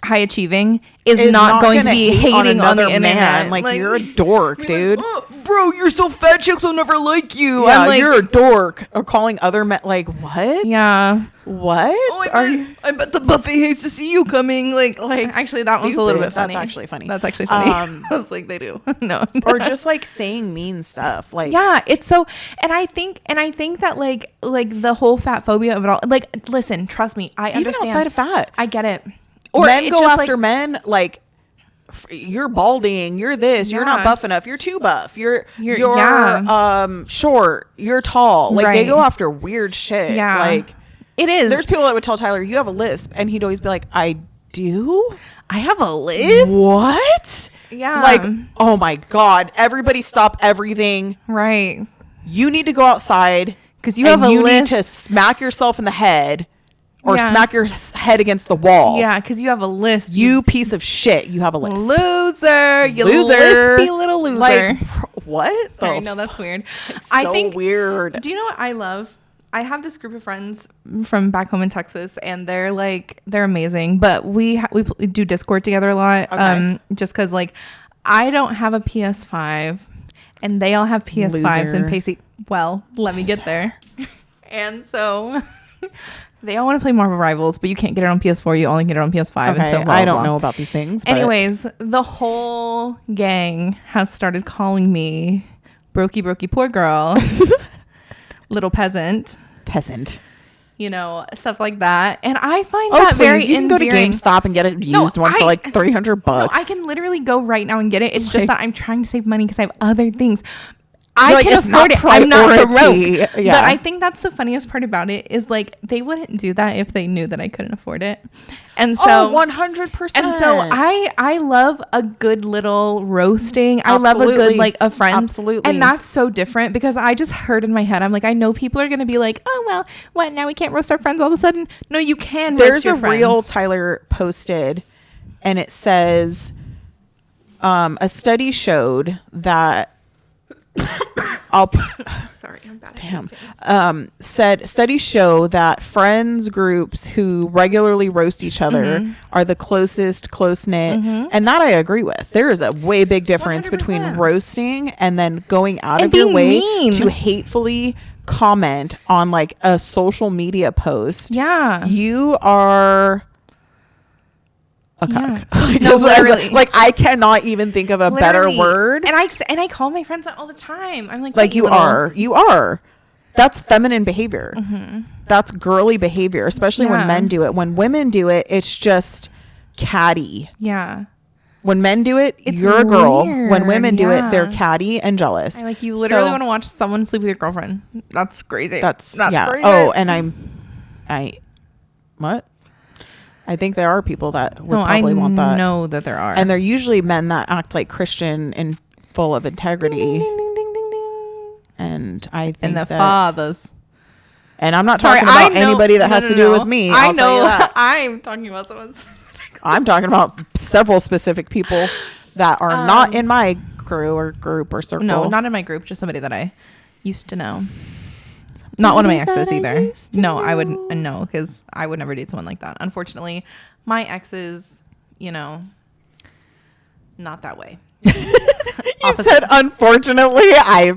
high achieving is not going to be hating on the internet. Like, you're a dork, dude. Like, oh, bro, you're so fat, chicks will never like you. Yeah, I'm like, you're a dork. Or calling other men, like, what? yeah. What? Oh, I bet the buffet hates to see you coming. Like actually, that one's a little bit funny. That's actually funny. That's actually funny. I was like, they do. No. Or just like saying mean stuff. Like, Yeah, it's so, and I think that like the whole fat phobia of it all. Like, listen, trust me, I even understand. outside of fat, I get it. men it's go just after like, men like, you're balding, you're this, you're not Yeah. buff enough, you're too buff, you're yeah. short, you're tall. Like, they Right. go after weird shit. Yeah. Like, it is. there's people that would tell Tyler, you have a lisp, and he'd always be like, I do? I have a list. What? Yeah. Like, oh my God, everybody stop everything. Right. You need to go outside, Because you have a you list. need to smack yourself in the head or Yeah. smack your head against the wall. Yeah, because you have a list. You piece of shit. You have a list. loser. You Loser. lispy little loser. Like, what? Sorry, the no, that's weird. so I think weird. Do you know what I love? I have this group of friends from back home in Texas, and they're amazing. But we do Discord together a lot. Okay. Just because I don't have a PS5, and they all have PS5s and Loser. PC. Well, let me get there. And so they all want to play Marvel Rivals, but you can't get it on PS4. You only get it on PS5. Okay, and so blah, I blah, don't blah. know about these things. But Anyways, the whole gang has started calling me brokey poor girl, little peasant, stuff like that. And I find that please, very you can go to endearing. GameStop and get a used one for like $300. No, I can literally go right now and get it. It's just that I'm trying to save money because I have other things. I Like, can it's afford not it. I'm not priority. broke. Yeah. But I think that's the funniest part about it is like they wouldn't do that if they knew that I couldn't afford it. And so 100%. And so I love a good little roasting. I love a good Absolutely. like a friends. Absolutely. And that's so different because I just heard in my head, I'm like, I know people are gonna be like, oh well, what now we can't roast our friends all of a sudden? No, you can roast There's your a friends. reel Tyler posted, and it says a study showed that Sorry, I'm bad. damn said studies show that friends groups who regularly roast each other are the closest close-knit, and that I agree with. There is a way big difference between 100%. roasting and then going out And of your being way mean. to hatefully comment on like a social media post. Yeah. You are a Yeah. cuck. No, literally. Like I cannot even think of a better Literally. word. And I call my friends that all the time. I'm like, Like "Hey, you are. That's feminine behavior. That's girly behavior, especially when Yeah. men do it. When women do it, it's just catty. Yeah. When men do it, It's you're a girl. When weird, women do it, they're yeah. catty and jealous. I like you literally So want to watch someone sleep with your girlfriend. That's crazy. That's yeah. crazy. Oh, and what? I think there are people that would probably want that. I know that there are. And they're usually men that act like Christian and full of integrity. Ding, ding, ding, ding, ding. And I think And the that, fathers. and I'm not Sorry, talking about I know- anybody that no, has no, to do no. with me. I I'll tell you know. that. I'm talking about someone specific. I'm talking about several specific people that are not in my crew or group or circle. No, not in my group. Just somebody that I used to know. Not one of my Somebody exes that I either. used to No, I would know. no, because I would never date someone like that. Unfortunately, my exes, not that way. You said, unfortunately, I.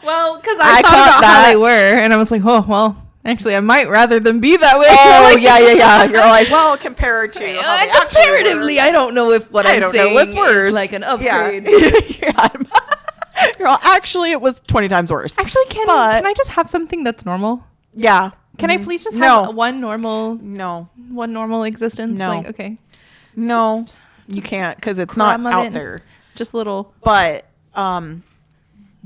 Well, because I I thought caught about that. how they were, and I was like, oh well. Actually, I might rather them be that way. Oh Like, yeah. You're like, well, compared to how they actually comparatively, were. I don't know if what I I'm don't saying know what's worse. is like an upgrade. Yeah. Girl, actually, it was 20 times worse. Actually, can I just have something that's normal? Yeah. Can I please just have No. one normal existence? No. Like, okay, No, you can't because it's not crumb of out it. there. Just a little. But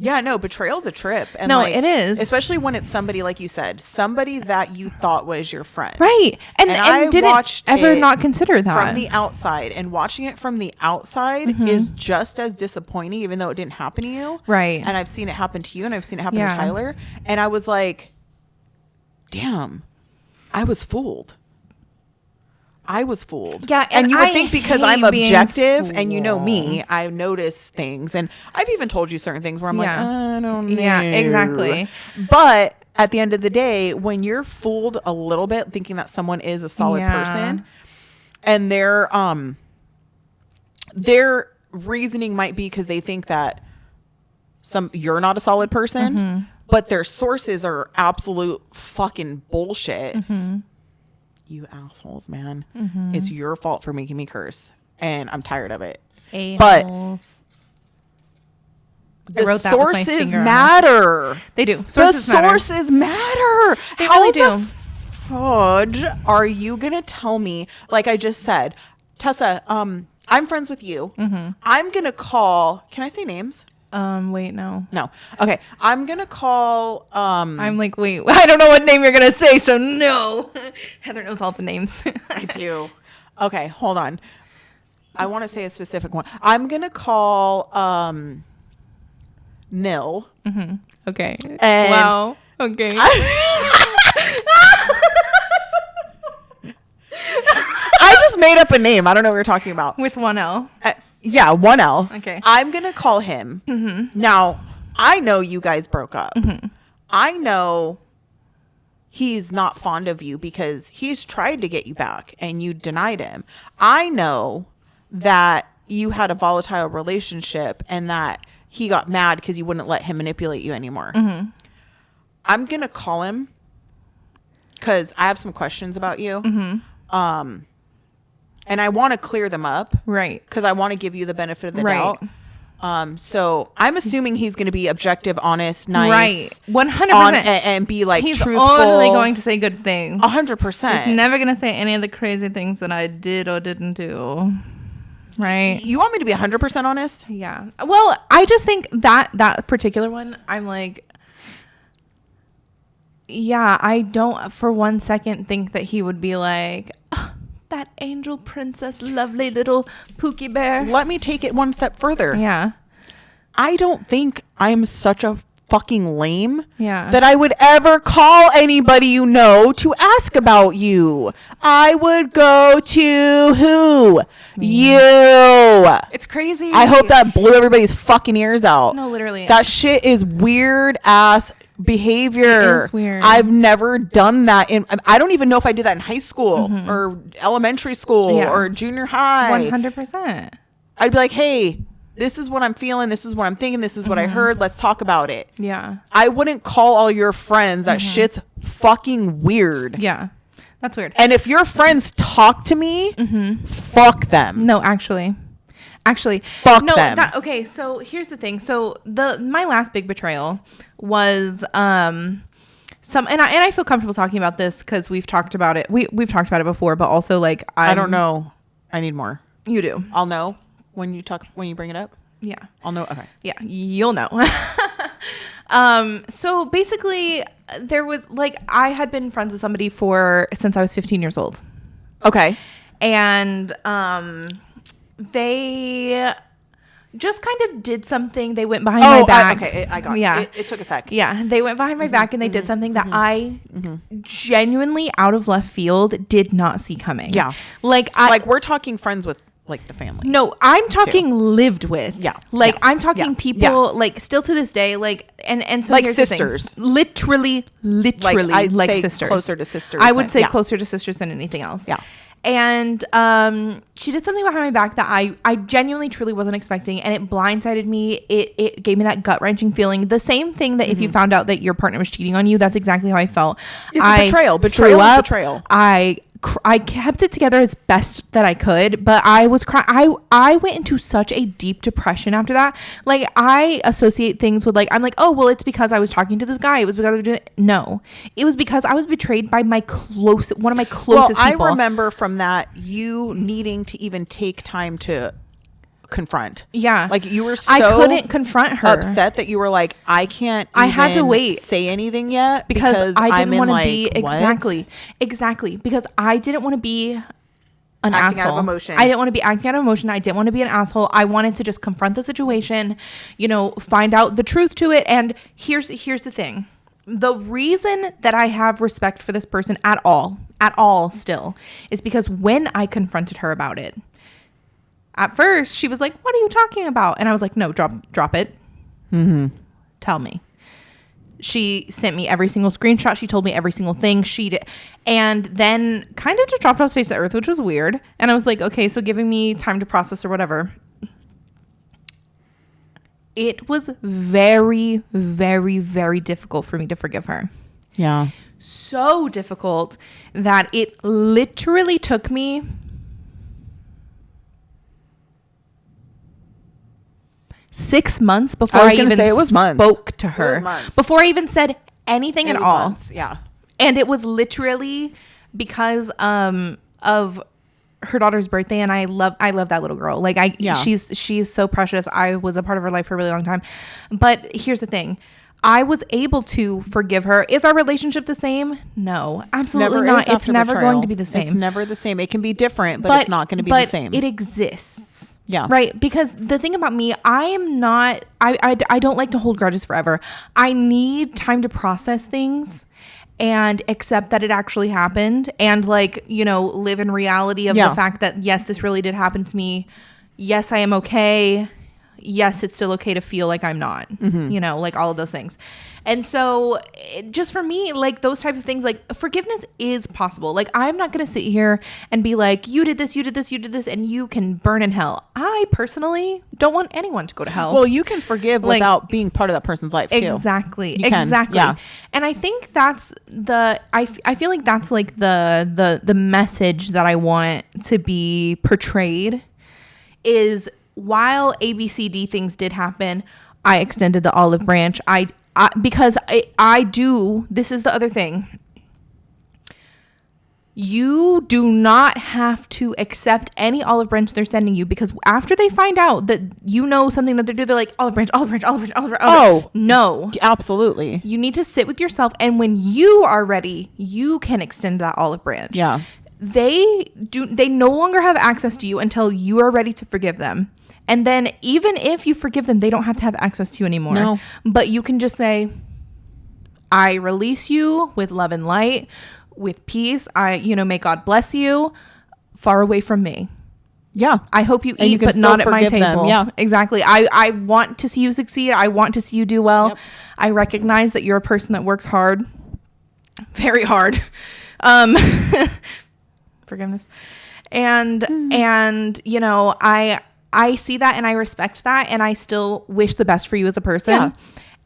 yeah, no, betrayal's a trip. And No, like, it is. especially when it's somebody, like you said, somebody that you thought was your friend. Right. And I didn't watched ever it not consider that. from the outside, and watching it from the outside is just as disappointing, even though it didn't happen to you. Right. And I've seen it happen to you, and I've seen it happen Yeah. to Tyler. And I was like, damn, I was fooled. Yeah, and you would I think because hate I'm being objective and you know me, fooled. I notice things, and I've even told you certain things where I'm like, Yeah. I don't know. Yeah, exactly. But at the end of the day, when you're fooled a little bit, thinking that someone is a solid Yeah. person, and their reasoning might be because they think that you're not a solid person, but their sources are absolute fucking bullshit. You assholes, man. It's your fault for making me curse, and I'm tired of it. But A-holes. the wrote that with my sources finger on it. matter. They do. The Sources matter. sources matter. They How really the do. fudge are you gonna tell me? Like I just said, Tessa, I'm friends with you. I'm gonna call. Can I say names? Wait, no. No. Okay. I'm gonna call. I'm like, wait, I don't know what name you're gonna say, so no. Heather knows all the names. I do. Okay, hold on. I want to say a specific one. I'm gonna call Nil. Okay. And- wow. Okay. I just made up a name. I don't know what you're talking about. With one L. Yeah, 1L. Okay. I'm gonna call him. Now, I know you guys broke up. I know he's not fond of you because he's tried to get you back and you denied him. I know that you had a volatile relationship and that he got mad because you wouldn't let him manipulate you anymore. I'm gonna call him because I have some questions about you. And I want to clear them up. Right. Because I want to give you the benefit of the Right. doubt. So I'm assuming he's going to be objective, honest, nice, Right. 100%. and be like He's truthful. only going to say good things. 100%. He's never going to say any of the crazy things that I did or didn't do. Right. You want me to be 100% honest? Yeah. Well, I just think that particular one, I'm like, yeah, I don't for one second think that he would be like, "Oh, that angel princess, lovely little Pookie bear." Let me take it one step further. Yeah. I don't think I'm such a fucking lame Yeah. that I would ever call anybody you know to ask about you. I would go to who? You. It's crazy. I hope that blew everybody's fucking ears out. No, literally. That shit is weird ass behavior. It is weird. I've never done that I don't even know if I did that in high school or elementary school Yeah. or junior high. 100%. I'd be like, hey, this is what I'm feeling. This is what I'm thinking. This is what I heard. Let's talk about it. Yeah. I wouldn't call all your friends. That shit's fucking weird. Yeah. That's weird. And if your friends talk to me, fuck them. No, actually, Fuck no. them. Okay, so here's the thing. So my last big betrayal was and I feel comfortable talking about this because we've talked about it. We've talked about it before, but also like I don't know. I need more. You do. I'll know when you bring it up. Yeah. I'll know. Okay. Yeah, you'll know. So basically, there was like I had been friends with somebody since I was 15 years old. Okay. And they just kind of did something. They went behind my back. I got Yeah. it. It took a sec. Yeah, they went behind my back and they did something that I genuinely out of left field did not see coming. Yeah. Like We're talking friends with like the family. no, I'm talking lived with. Yeah. Like Yeah. I'm talking Yeah. people like still to this day, like and so Like here's the thing. sisters. Literally I'd like say sisters. closer to sisters I would than- say yeah. closer to sisters than anything else. Yeah. And she did something behind my back that I genuinely truly wasn't expecting, and it blindsided me. It gave me that gut wrenching feeling. The same thing that if you found out that your partner was cheating on you, that's exactly how I felt. It's a betrayal. Betrayal threw is up. betrayal. I kept it together as best that I could, but I was crying. I went into such a deep depression after that. Like I associate things with like, I'm like, oh, well, it's because I was talking to this guy. It was because I was doing it. No, it was because I was betrayed by one of my closest people. I remember from that you needing to even take time to confront. Yeah. Like you were so I couldn't confront her. upset that you were like, I can't I had to even wait. say anything yet because I I'm didn't in want to like, be what? exactly because I didn't want to be an Acting asshole. out of emotion. I didn't want to be acting out of emotion. I didn't want to be an asshole. I wanted to just confront the situation, find out the truth to it. And here's the thing. The reason that I have respect for this person at all still is because when I confronted her about it, at first she was like, what are you talking about? And I was like, no, drop it. Tell me. She sent me every single screenshot. She told me every single thing she did. And then kind of just dropped off the face of the earth, which was weird. And I was like, okay, so giving me time to process or whatever. It was very, very, very difficult for me to forgive her. Yeah. So difficult that it literally took me 6 months before I even it was months. spoke to It her. was months. Before I even said anything It at was all. months, yeah. And it was literally because of her daughter's birthday, and I love that little girl. Like she's so precious. I was a part of her life for a really long time. But here's the thing. I was able to forgive her. Is our relationship the same? No, absolutely not. It's never going to be the same. It's never the same. It can be different, but it's not going to be the same. It exists. Yeah. Right. Because the thing about me, I don't like to hold grudges forever. I need time to process things and accept that it actually happened and live in reality of the fact that, yes, this really did happen to me. Yes, I am okay. Yes, it's still okay to feel like I'm not, like all of those things. And so just for me, like those type of things, like forgiveness is possible. Like I'm not going to sit here and be like, you did this, and you can burn in hell. I personally don't want anyone to go to hell. Well, you can forgive without being part of that person's life too. Exactly. You can, exactly. yeah. And I think that's I feel like that's like the message that I want to be portrayed is while ABCD things did happen, I extended the olive branch. Because I do, this is the other thing. You do not have to accept any olive branch they're sending you, because after they find out that you know something that they do, they're like, olive branch, olive branch, olive branch, olive branch. Oh, no. Absolutely. You need to sit with yourself, and when you are ready, you can extend that olive branch. Yeah. They no longer have access to you until you are ready to forgive them. And then even if you forgive them, they don't have to have access to you anymore. No. But you can just say, I release you with love and light, with peace. May God bless you, far away from me. Yeah. I hope you And eat, you can but still not at my forgive table. them. Yeah. Exactly. I want to see you succeed. I want to see you do well. Yep. I recognize that you're a person that works hard, very hard. Forgiveness. And I see that and I respect that, and I still wish the best for you as a person. Yeah.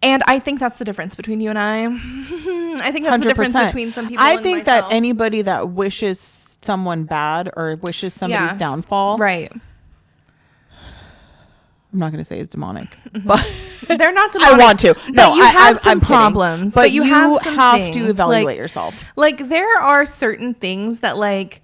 And I think that's the difference between you and I. I think that's 100%. The difference between some people I and think myself. that anybody that wishes someone bad or wishes somebody's downfall, right? I'm not going to say it's demonic, but they're not demonic. I want to. No, you have some I'm kidding. problems, but you have things. to evaluate yourself. Like there are certain things that, like,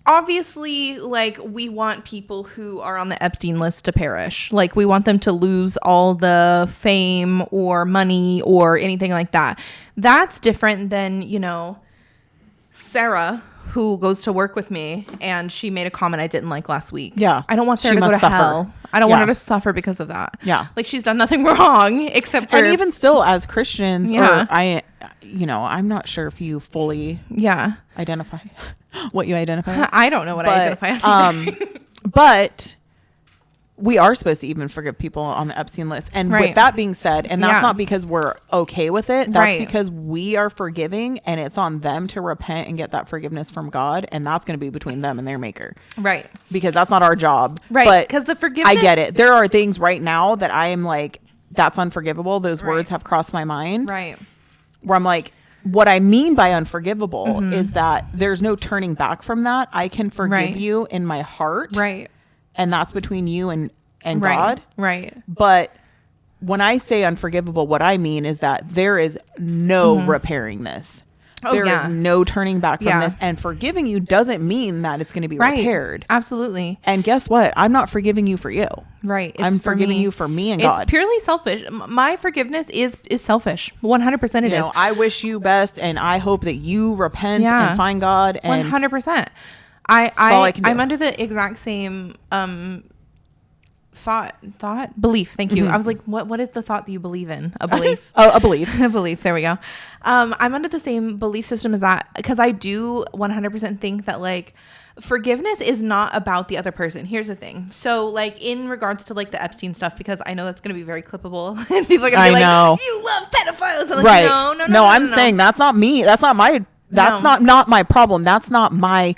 obviously, like, we want people who are on the Epstein list to perish. Like, we want them to lose all the fame or money or anything like that. That's different than, Sarah, who goes to work with me, and she made a comment I didn't like last week. Yeah. I don't want Sarah She to go to must suffer. hell. I don't want her to suffer because of that. Yeah. Like, she's done nothing wrong except for... And even still, as Christians, Yeah. or I'm not sure if you fully identify what you identify as. I don't know what I identify as either. But we are supposed to even forgive people on the Epstein list. And Right. with that being said, and that's Yeah. not because we're okay with it. That's Right. because we are forgiving, and it's on them to repent and get that forgiveness from God. And that's going to be between them and their maker. Right. Because that's not our job. Right. But Because the forgiveness... I get it. There are things right now that I am like, that's unforgivable. Those Right. words have crossed my mind. Right. Where I'm like, what I mean by unforgivable Mm-hmm. is that there's no turning back from that. I can forgive Right. you in my heart. Right. And that's between you and Right. God. Right. But when I say unforgivable, what I mean is that there is no repairing this. Oh, There is yeah. no turning back from Yeah. this. And forgiving you doesn't mean that it's going to be Right. repaired. Absolutely. And guess what? I'm not forgiving you for you. Right. I'm for forgiving me. you for me and It's God. purely selfish. My forgiveness is selfish. 100% it You is. know, I wish you best, and I hope that you repent Yeah. and find God. And 100%. all I can do. I'm under the exact same belief. Thank you. I was like, what is the thought that you believe in? A belief. a belief. A belief. There we go. I'm under the same belief system as that, because I do 100% think that, like, forgiveness is not about the other person. Here's the thing. So, like, in regards to, like, the Epstein stuff, because I know that's going to be very clippable and people are going to be like, know. you love pedophiles. I'm like, Right. No, I'm saying that's not me. That's not my, that's No. not my problem. That's not my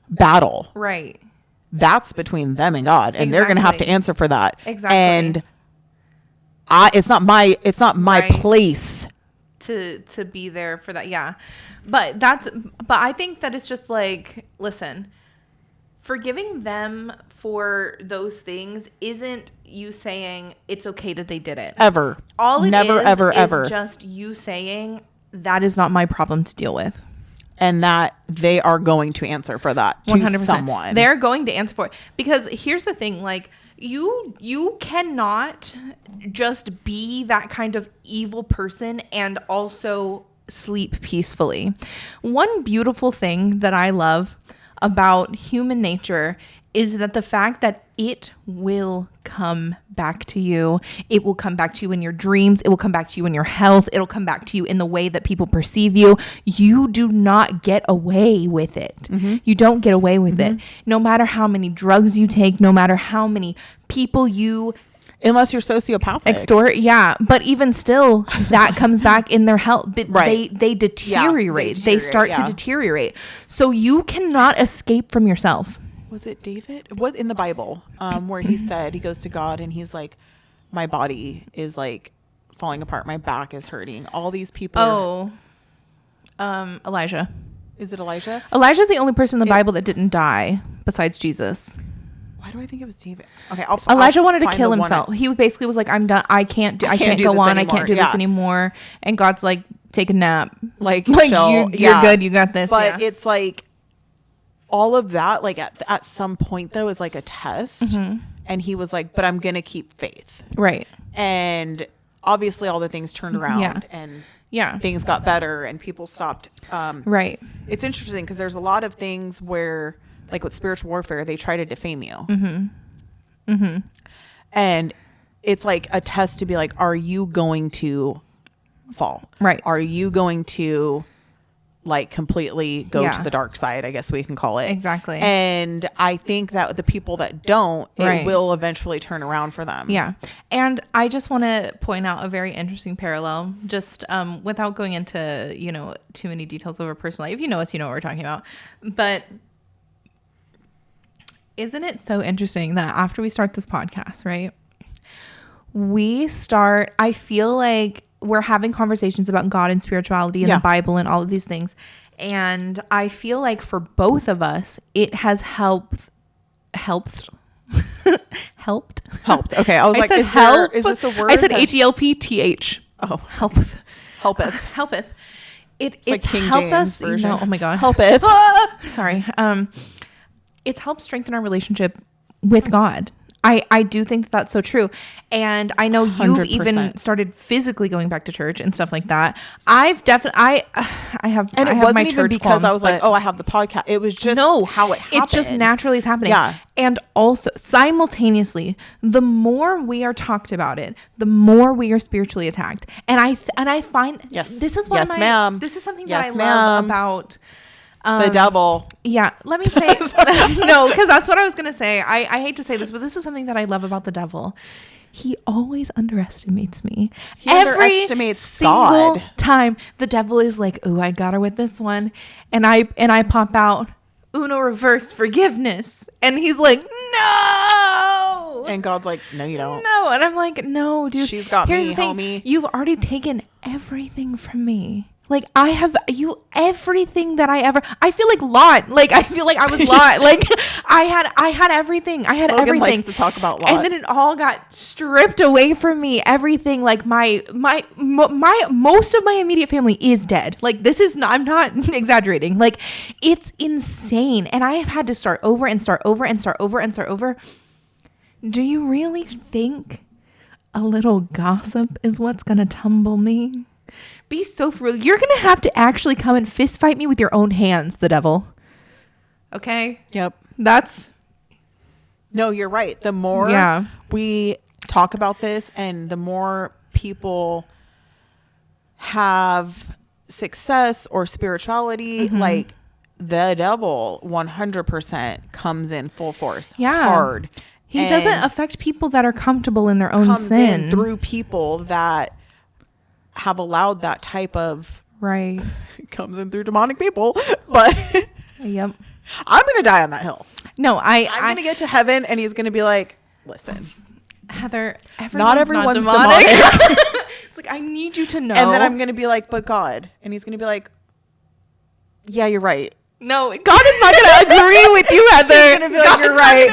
battle. Right. That's between them and God, and they're going to have to Exactly. answer for that. Exactly. And it's not my Right. place. to be there for that. Yeah. But I think that it's just like, listen, forgiving them for those things isn't you saying it's okay that they did it. Ever. All it Never, is ever, is ever. just you saying that is not my problem to deal with. And that they are going to answer for that to 100%. someone. They're going to answer for it. Because here's the thing, like, you cannot just be that kind of evil person and also sleep peacefully. One beautiful thing that I love about human nature is that the fact that it will come back to you. It will come back to you in your dreams. It will come back to you in your health. It'll come back to you in the way that people perceive you. You do not get away with it. Mm-hmm. You don't get away with it. No matter how many drugs you take, no matter how many people you Unless you're sociopathic. extort. Yeah. But even still, that comes back in their health. But Right. they deteriorate. They start to yeah. deteriorate. So you cannot escape from yourself. Was it David? What in the Bible? Where he said he goes to God and he's like, my body is like falling apart. My back is hurting. All these people. Elijah. Is it Elijah? Elijah's the only person in the Bible that didn't die besides Jesus. Why do I think it was David? Okay, Elijah wanted to find kill the one himself. He basically was like, I'm done. I can't can't do go this on. I anymore. can't do Yeah. this anymore. And God's like, take a nap. Like You're good. You got this. But it's like all of that, like at some point though, is like a test. And he was like, but I'm going to keep faith. Right. And obviously all the things turned around and things got better and people stopped. Right. It's interesting because there's a lot of things where, like with spiritual warfare, they try to defame you. And it's like a test to be like, are you going to fall? Right. Are you going to like completely go to the dark side, I guess we can call it. Exactly. And I think that the people that don't, it will eventually turn around for them. Yeah. And I just want to point out a very interesting parallel, just without going into, too many details of our personal life. If you know us, you know what we're talking about. But isn't it so interesting that after we start this podcast, right? I feel like we're having conversations about God and spirituality and the Bible and all of these things. And I feel like for both of us, it has helped. Okay. I was like, is this a word? I said HELPTH. Oh, helpeth. It's like King helped James us. version. No, oh my God. Helpeth. Sorry. It's helped strengthen our relationship with God. I do think that's so true. And I know you've 100%. even started physically going back to church and stuff like that. I've definitely, I have, And it I have wasn't my even church because qualms, I was like, but oh, I have the podcast. It was just how it happened. It just naturally is happening. Yeah. And also simultaneously, the more we are talked about it, the more we are spiritually attacked. And I find this is one of my, this is something that I love about the devil. Yeah, let me say no, because that's what I was gonna say. I hate to say this, but this is something that I love about the devil. He always underestimates me. He underestimates single God. Time the devil is like, "Oh, I got her with this one," and I pop out Uno reverse forgiveness, and he's like, "No," and God's like, "No, you don't." No, and I'm like, "No, dude. She's got Here's me, the thing. homie. You've already taken everything from me." Like I have everything that I feel like Lot. Like I feel like I was Lot. Like I had everything. I had Logan everything. likes to talk about Lot. And then it all got stripped away from me. Everything, like my most of my immediate family is dead. Like this is not, I'm not exaggerating. Like it's insane. And I have had to start over and start over and start over and start over. Do you really think a little gossip is what's gonna tumble me? Be so for real. You're gonna have to actually come and fist fight me with your own hands, the devil. Okay? Yep. No, you're right. The more we talk about this and the more people have success or spirituality, like the devil 100% comes in full force. Yeah. Hard. He doesn't affect people that are comfortable in their own comes sin. in through people that have allowed that type of comes in through demonic people. But yep, I'm gonna die on that hill. No, I'm gonna get to heaven and he's gonna be like, listen, Heather, not everyone's demonic. It's like, I need you to know. And then I'm gonna be like, but God, and he's gonna be like, yeah, you're right. No, God is not going to agree with you, Heather. He's going to be like, you're right.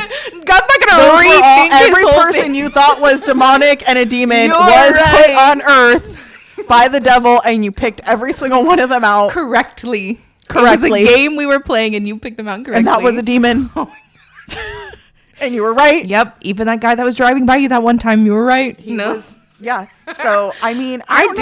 God's not going to rethink every his whole person thing. You thought was demonic and a demon You're was right. put on earth by the devil, and you picked every single one of them out correctly. It was a game we were playing, and you picked them out correctly. And that was a demon. And you were right. Yep. Even that guy that was driving by you that one time, you were right. He was. Yeah. So, I mean, I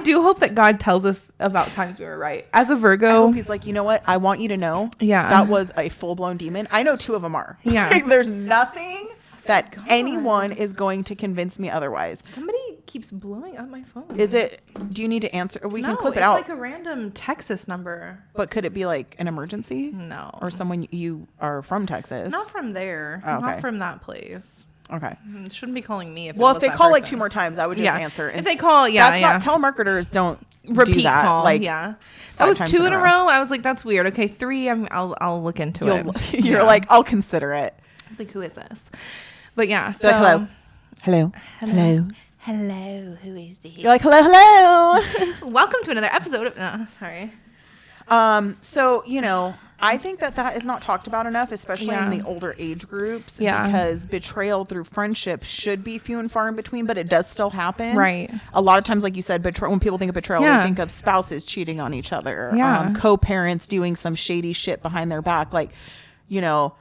do hope that God tells us about times we were right. As a Virgo. I hope he's like, you know what? I want you to know. Yeah. That was a full-blown demon. I know 2 of them are. Yeah. Like, there's nothing that anyone is going to convince me otherwise. Somebody keeps blowing up my phone. Is it? Do you need to answer? We can clip it out. out. It's like a random Texas number. But could it be like an emergency? No. Or someone you are from Texas? Not from there. Oh, okay. Not from that place. Okay. It shouldn't be calling me. If they call like 2 more times, I would just answer. If they call, that's not telemarketers don't repeat do that. call. Like, that was 2 in a row. I was like, that's weird. Okay, 3. I'll look into it. You're like, I'll consider it. Like, who is this? But yeah. So like, hello. Who is this? You're like, hello. Welcome to another episode of. No, sorry. So I think that is not talked about enough, especially in the older age groups. Yeah. Because betrayal through friendship should be few and far in between, but it does still happen. Right. A lot of times, like you said, when people think of betrayal, Yeah. they think of spouses cheating on each other. Yeah. Co-parents doing some shady shit behind their back. Like, you know,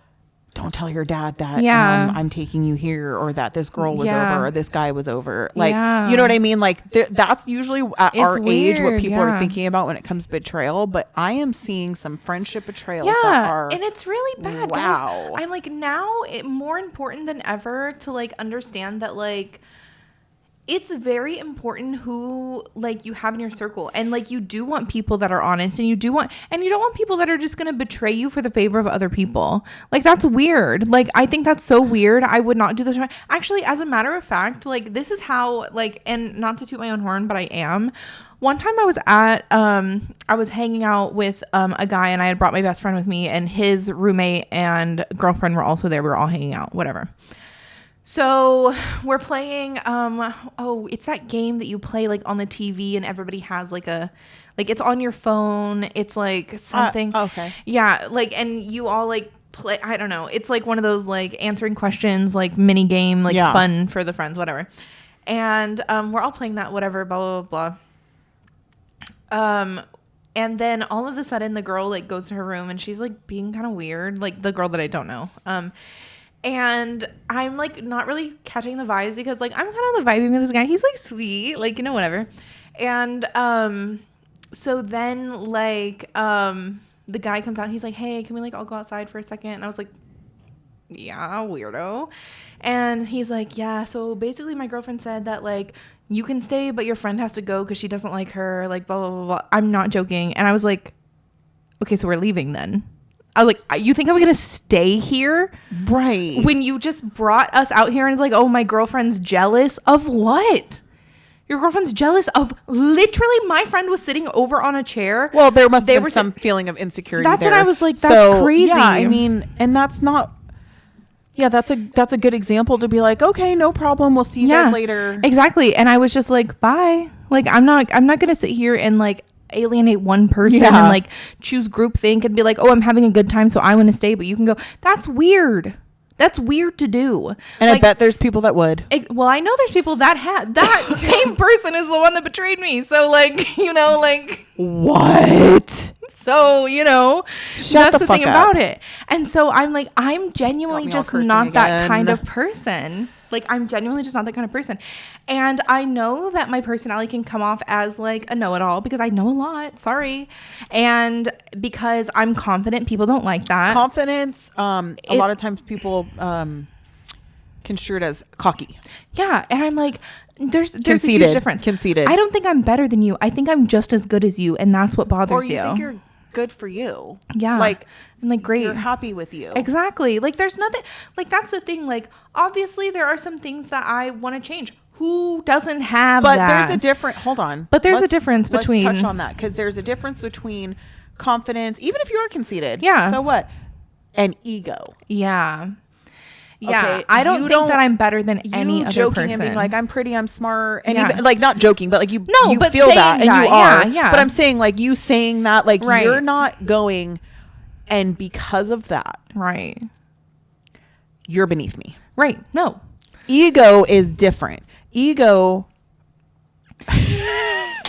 don't tell your dad that Yeah. I'm taking you here, or that this girl was Yeah. over, or this guy was over. Like, Yeah. you know what I mean? Like, that's usually at It's our age what weird, people are yeah. thinking about when it comes to betrayal. But I am seeing some friendship betrayals that Yeah, are, and it's really bad. wow. Guys. I'm like, now more important than ever to like understand that like it's very important who like you have in your circle, and like you do want people that are honest, and you don't want people that are just going to betray you for the favor of other people. Like, that's weird. Like, I think that's so weird. I would not do this. Actually, as a matter of fact, like, this is how, like, and not to toot my own horn, but I am. One time I was at, I was hanging out with a guy, and I had brought my best friend with me, and his roommate and girlfriend were also there. We were all hanging out, whatever. So we're playing, it's that game that you play like on the TV, and everybody has like it's on your phone. It's like something. Okay. Yeah. Like, and you all like play, I don't know. It's like one of those like answering questions, like mini game, like fun for the friends, whatever. And, we're all playing that, whatever, blah, blah, blah. And then all of a sudden the girl like goes to her room, and she's like being kind of weird, like the girl that I don't know. And I'm like not really catching the vibes, because like I'm kind of vibing with this guy. He's like sweet, like, you know, whatever. And so then like the guy comes out, and he's like, hey, can we like all go outside for a second? And I was like, yeah, weirdo. And he's like, yeah, so basically my girlfriend said that like you can stay, but your friend has to go because she doesn't like her, like blah, blah, blah, blah. I'm not joking. And I was like, okay, so we're leaving then. I was like, you think I'm going to stay here? Right. When you just brought us out here, and it's like, oh, my girlfriend's jealous of what? Your girlfriend's jealous of literally my friend was sitting over on a chair. Well, there must have been some feeling of insecurity. That's there. what I was like, that's crazy. Yeah, I mean, and that's not. Yeah, that's a good example to be like, okay, no problem. We'll see you guys later. Exactly. And I was just like, bye. Like, I'm not going to sit here and like alienate one person and like choose groupthink and be like, oh, I'm having a good time, so I want to stay, but you can go. That's weird. That's weird to do. And like, I bet there's people that would. Well, I know there's people that had that same person is the one that betrayed me. So like, you know, like what? So, you know, Shut that's the thing up. about it. And so I'm like, I'm genuinely just not that again. kind of person. Like, I'm genuinely just not that kind of person. And I know that my personality can come off as like a know-it-all, because I know a lot. Sorry. And because I'm confident, people don't like that. Confidence, a lot of times people construe it as cocky. Yeah. And I'm like, there's a Conceited. huge difference. Conceited. I don't think I'm better than you. I think I'm just as good as you. And that's what bothers Or you think you're good for you. Yeah. Like, I'm like, great. You're happy with you. Exactly. Like, there's nothing, like, that's the thing. Like, obviously there are some things that I want to change. Who doesn't have but that? there's a different, hold on. But there's a difference between. Let's touch on that, because there's a difference between confidence, even if you are conceited. Yeah. So what? And ego. Yeah. Yeah. Okay, I don't think that I'm better than any other joking person. and being like, I'm pretty, I'm smart. And Yeah. even, like, not joking, but like you but feel saying that, and that, you are. yeah. But I'm saying, like, you saying that, like, Right. you're not going, and because of that, Right. you're beneath me. Right. No. Ego is different. Ego. I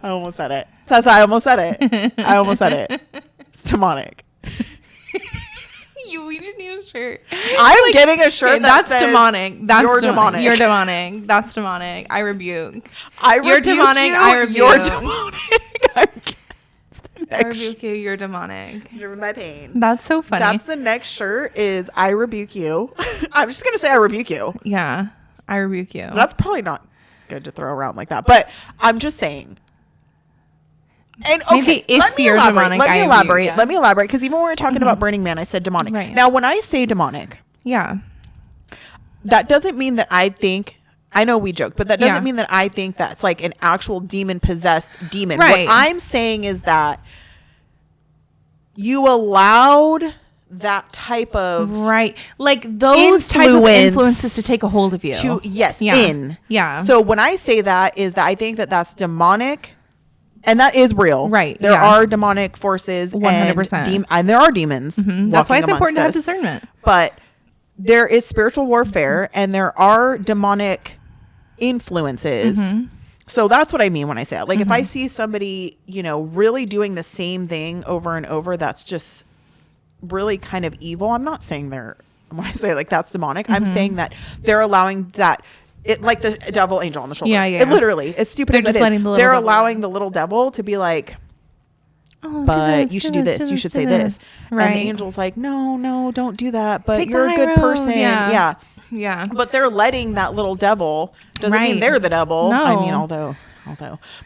almost said it. I almost said it. It's demonic. We just need a shirt. I'm getting a shirt that that's says, demonic. That's you're demonic. You're demonic. That's demonic. I rebuke. You're demonic. I rebuke. You're demonic. I rebuke you. You're demonic. Driven by pain. That's so funny. That's the next shirt is I rebuke you. I'm just going to say I rebuke you. Yeah. I rebuke you. That's probably not good to throw around like that, but I'm just saying. And okay, Maybe if let me you're elaborate. demonic, Let me I elaborate. rebuke, yeah. Let me elaborate, because even when we were talking about Burning Man, I said demonic. Right. Now, when I say demonic, Yeah. that doesn't mean that I think. I know we joke, but that doesn't Yeah. mean that I think that's like an actual demon possessed demon. Right. What I'm saying is that you allowed that type of Right. Like those type of influences to take a hold of you. yes, Yeah. in. Yeah. So when I say that, is that I think that that's demonic And that is real. Right, There yeah. are demonic forces 100%. and there are demons. That's why it's walking important to have amongst us. discernment. But there is spiritual warfare and there are demonic influences. So that's what I mean when I say it. Like if I see somebody, you know, really doing the same thing over and over, that's just really kind of evil. I'm not saying when I say like that's demonic, I'm saying that they're allowing that it, like the devil angel on the shoulder. Yeah, It literally, as stupid They're as just it letting is, the little they're devil allowing in. the little devil to be like, Oh, but you should do this. You should say this. Right. And the angel's like, no, don't do that. But Take you're the a good high road. person. Yeah. But they're letting that little devil. Doesn't mean Right. they're the devil. No. I mean, although,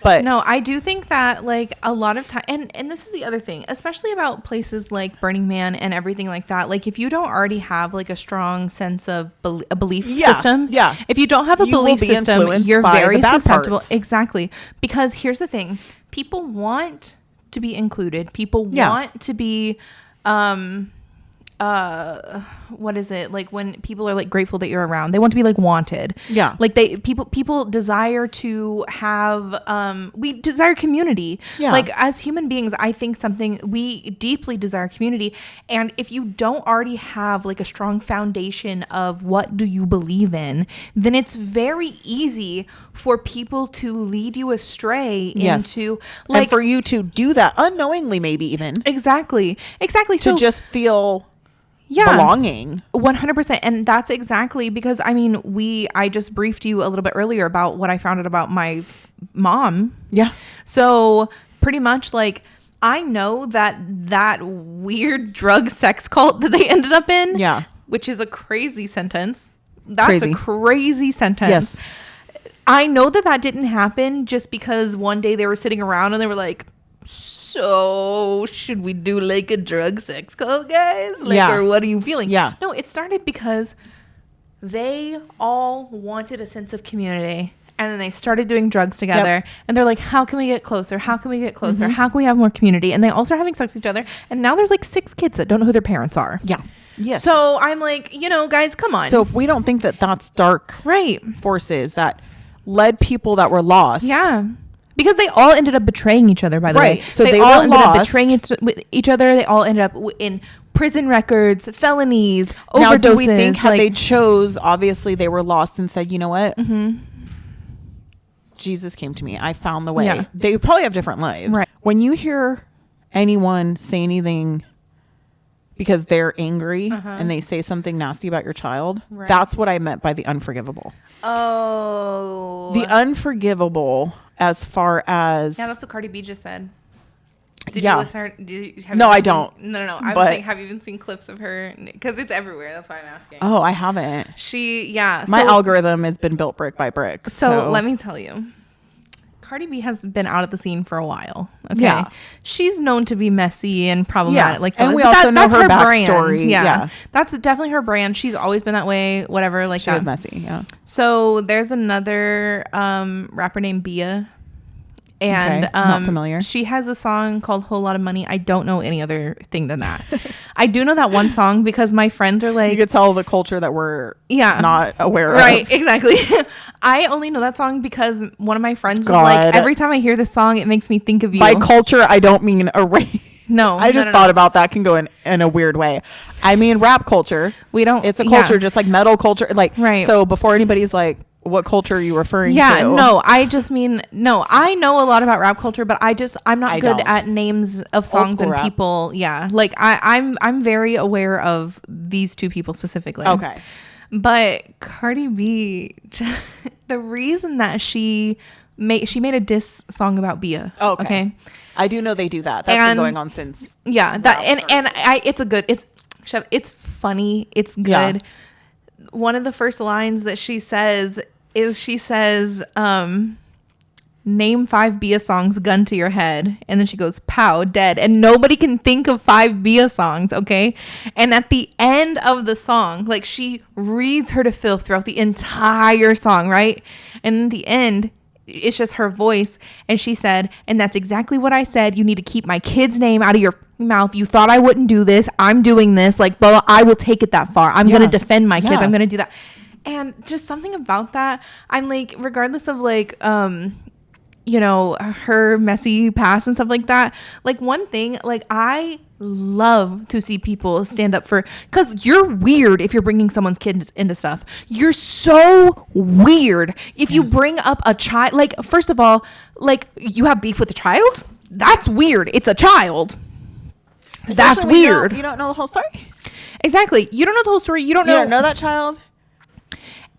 but No, I do think that like a lot of time, and this is the other thing, especially about places like Burning Man and everything like that. Like if you don't already have like a strong sense of a belief system, if you don't have a You will belief be system, influenced you're by very the bad susceptible. parts. Exactly. Because here's the thing. People want to be included. People Yeah. want to be, what is it, like when people are like grateful that you're around, they want to be like wanted. Yeah. Like people desire to have we desire community. Yeah. Like as human beings, I think we deeply desire community, and if you don't already have like a strong foundation of what do you believe in, then it's very easy for people to lead you astray into like and for you to do that unknowingly, maybe even exactly to so just feel yeah, belonging. 100%. And that's exactly because I mean, I just briefed you a little bit earlier about what I found out about my mom. Yeah. So pretty much like I know that weird drug sex cult that they ended up in. Yeah. Which is a crazy sentence. That's Crazy. a crazy sentence. Yes. I know that didn't happen just because one day they were sitting around and they were like, so should we do like a drug sex cult, guys? Like, Yeah. or what are you feeling? Yeah. No, it started because they all wanted a sense of community. And then they started doing drugs together. And they're like, how can we get closer? How can we get closer? How can we have more community? And they all start having sex with each other. And now there's like 6 kids that don't know who their parents are. Yeah. Yes. So I'm like, guys, come on. So if we don't think that that's dark right. forces that led people that were lost. Yeah. Because they all ended up betraying each other, by the way. Right. So they all were ended up lost. betraying each other. They all ended up in prison records, felonies, overdoses. Now, do we think had like, they chose, obviously they were lost and said, you know what? Jesus came to me. I found the way. Yeah. They probably have different lives. Right. When you hear anyone say anything because they're angry and they say something nasty about your child, Right. that's what I meant by the unforgivable. Oh. The unforgivable as far as... Yeah, that's what Cardi B just said. Did Yeah. you listen? Have No, you I seen- don't. No. I was But- saying, have you even seen clips of her? Because it's everywhere. That's why I'm asking. Oh, I haven't. Yeah. My so- algorithm has been built brick by brick. So let me tell you, Cardi B has been out at the scene for a while. Okay. Yeah. She's known to be messy and problematic. Yeah. Like, And we but also know that's her brand. backstory. Yeah. That's definitely her brand. She's always been that way, whatever, like She that. was messy. Yeah. So there's another rapper named Bia. And Okay, not familiar. She has a song called Whole Lot of Money. I don't know any other thing than that. I do know that one song because my friends are like, You could tell the culture that we're yeah, not aware right, of. exactly. I only know that song because one of my friends was God. like, every time I hear this song, it makes me think of you. By culture, I don't mean a race. No, I just no. thought about that can go in a weird way. I mean, rap culture. We don't. It's a yeah. culture just like metal culture. Like, Right. So before anybody's like, what culture are you referring Yeah, to? no, I just mean, no, I know a lot about rap culture, but I'm not I good don't. at names of songs school and rap. people. Yeah. Like I'm very aware of these two people specifically. Okay. But Cardi B, the reason that she made a diss song about Bia. Okay. I do know they do that. That's been And- going on since. Yeah, that and it's funny. It's good. Yeah. One of the first lines that she says is name 5 Bia songs, gun to your head, and then she goes pow, dead, and nobody can think of 5 Bia songs, okay? And at the end of the song, like, she reads her to filth throughout the entire song, right? And in the end, it's just her voice, and she said, and that's exactly what I said, you need to keep my kid's name out of your mouth. You thought I wouldn't do this, I'm doing this, like, but I will take it that far. I'm gonna defend my kids. Yeah. I'm gonna do that. And just something about that, I'm like, regardless of like you know, her messy past and stuff like that. Like, one thing, like, I love to see people stand up for, because you're weird if you're bringing someone's kids into stuff. You're so weird if you bring up a child. Like, first of all, like, you have beef with a child? That's weird. It's a child. That's Especially when weird. You don't know the whole story. Exactly. You don't know the whole story. You don't know that child.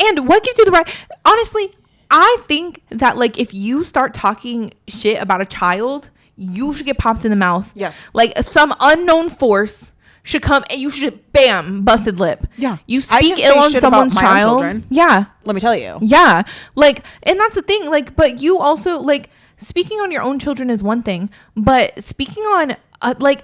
And what gives you the right? Honestly, I think that, like, if you start talking shit about a child, you should get popped in the mouth. Yes. Like, some unknown force should come and you should, bam, busted lip. Yeah. You I speak can say ill on shit about someone's my own child. children. Yeah. Let me tell you. Yeah. Like, and that's the thing. Like, but you also, like, speaking on your own children is one thing, but speaking on, like,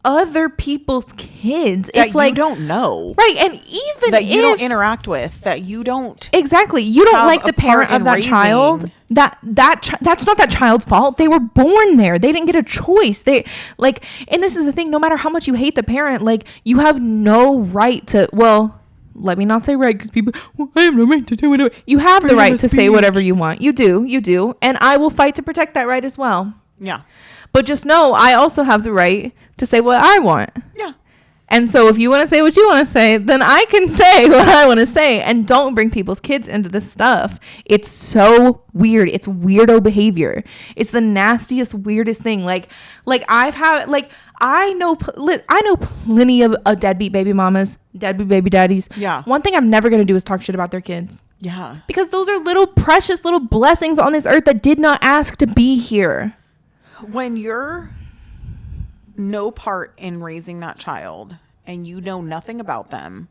other people's kids, That it's like, you don't know. right. And even That you if, don't interact with. That you don't. exactly, you don't have like a the part parent of in that raising. child, that's not that child's fault. They were born there. They didn't get a choice. They, like, and this is the thing, no matter how much you hate the parent, like, you have no right to, well, let me not say right, because people, well, I have no right to say whatever. You have the Freedom right of to say speech. whatever you want. You do, and I will fight to protect that right as well. Yeah. But just know, I also have the right to say what I want. Yeah. And so if you want to say what you want to say, then I can say what I want to say, and don't bring people's kids into this stuff. It's so weird. It's weirdo behavior. It's the nastiest, weirdest thing. Like I've had, like, I know plenty of deadbeat baby mamas, deadbeat baby daddies. Yeah. One thing I'm never going to do is talk shit about their kids. Yeah. Because those are little precious little blessings on this earth that did not ask to be here. When you're no part in raising that child and you know nothing about them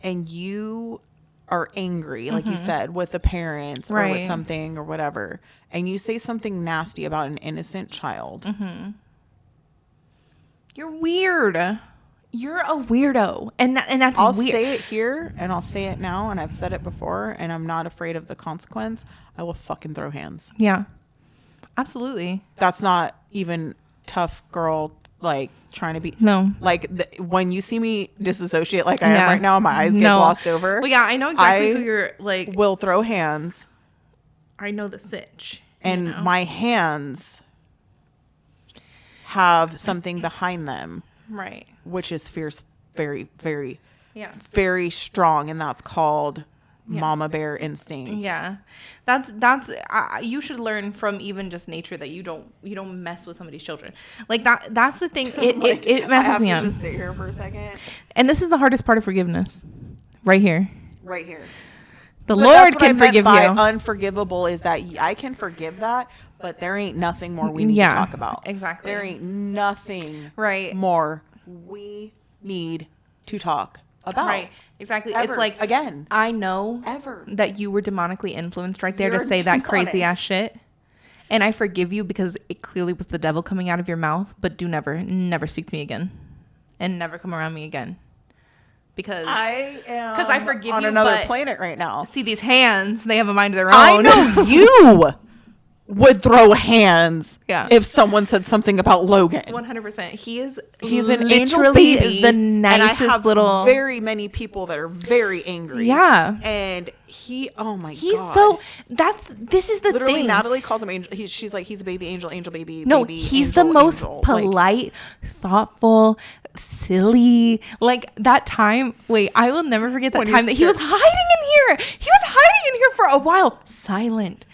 and you are angry, like you said, with the parents or with Right. something or whatever, and you say something nasty about an innocent child, You're weird. You're a weirdo. And that's I'll weird. say it here and I'll say it now, and I've said it before, and I'm not afraid of the consequence. I will fucking throw hands. Yeah. Absolutely. That's not even tough girl, like, trying to be. No. Like, when you see me disassociate like I am Yeah. right now, my eyes get No. glossed over. Well, yeah, I know exactly I who you're, like, will throw hands, I know the sitch. and you know? my hands have something behind them, Right. which is fierce, very, very, Yeah. very strong, and that's called Yeah. mama bear instinct. Yeah. That's you should learn from even just nature that you don't mess with somebody's children. Like, that's the thing. It I messes have me to up. just sit here for a second. And this is the hardest part of forgiveness. Right here. Right here. The But Lord that's what I can meant forgive by you. unforgivable is that I can forgive that, but there ain't nothing more we need to talk about. Exactly. There ain't nothing Right. more we need to talk about. Right. Exactly. Ever. It's like, again. I know Ever. that you were demonically influenced right there You're to say that demonic. crazy ass shit. And I forgive you because it clearly was the devil coming out of your mouth, but do never speak to me again. And never come around me again. Because I am 'Cause I forgive on you, another but- planet right now. see these hands, they have a mind of their own. I know you would throw hands Yeah. if someone said something about Logan. 100%. He's He's an angel literally baby, the and I nicest have little. very many people that are very angry. Yeah. and he, oh my He's god, so. This is the literally thing. Natalie calls him angel. She's like, he's a baby angel, baby. No, baby, he's angel, the most angel. Like, polite, thoughtful, silly. Like that time. Wait, I will never forget that When time he's that he was scared. hiding in here. He was hiding in here for a while. Silent.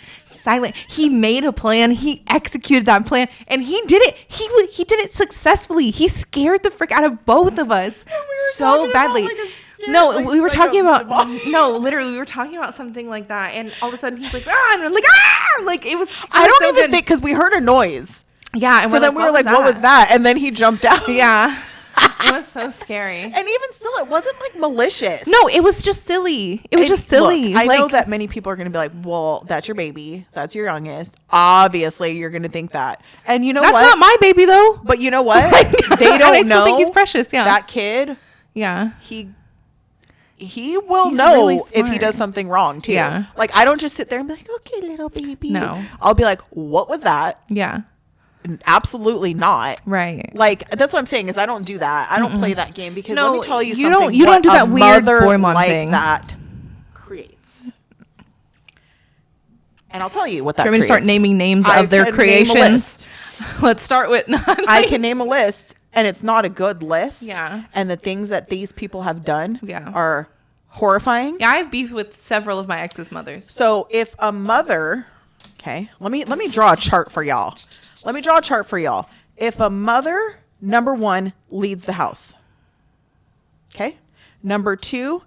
He made a plan. He executed that plan, and he did it. He did it successfully. He scared the frick out of both of us so badly. We were talking about literally we were talking about something like that, and all of a sudden he's like, and I'm like, like it was. I don't so even good. think because we heard a noise. Yeah, and So then we were like, "What what was that? And then he jumped out. Yeah. It was so scary. And even still, it wasn't like malicious. No, it was just silly. It was just silly. Look, I know Like, that many people are going to be like, well, that's your baby. That's your youngest. Obviously, you're going to think that. And you know that's what? not my baby though. But you know what? Like, They and I don't still know. think he's precious. Yeah. That kid, Yeah. he will He's know really if he smart. does something wrong too. Yeah. Like, I don't just sit there and be like, okay, little baby. No. I'll be like, what was that? Yeah. Absolutely not. Right. Like, that's what I'm saying is I don't do that. I don't play that game because No, let me tell you you something. don't- you don't what do a that weird mother boy mom like thing. that creates. And I'll tell you what that Do you want me to start creates. naming names I of their could name a creations? list. Let's start with I can name a list, and it's not a good list. Yeah. And the things that these people have done Yeah. are horrifying. Yeah, I have beef with several of my ex's mothers. So if a mother, okay, let me draw a chart for y'all. If a mother, number one, leads the house. Okay. Number two,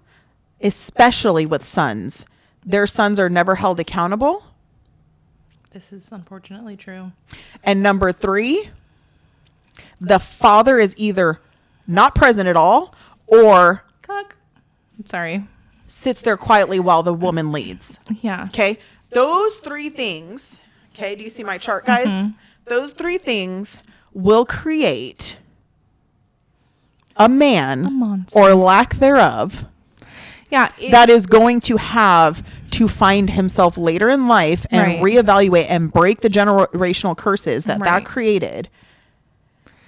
especially with sons, their sons are never held accountable. This is unfortunately true. And number three, the father is either not present at all or Cuck. I'm sorry. sits there quietly while the woman leads. Yeah. Okay. Those three things. Okay. Do you see my chart, guys? Mm-hmm. Those three things will create a man monster. or lack thereof Yeah. that is going to have to find himself later in life and Right. reevaluate and break the generational curses that Right. created.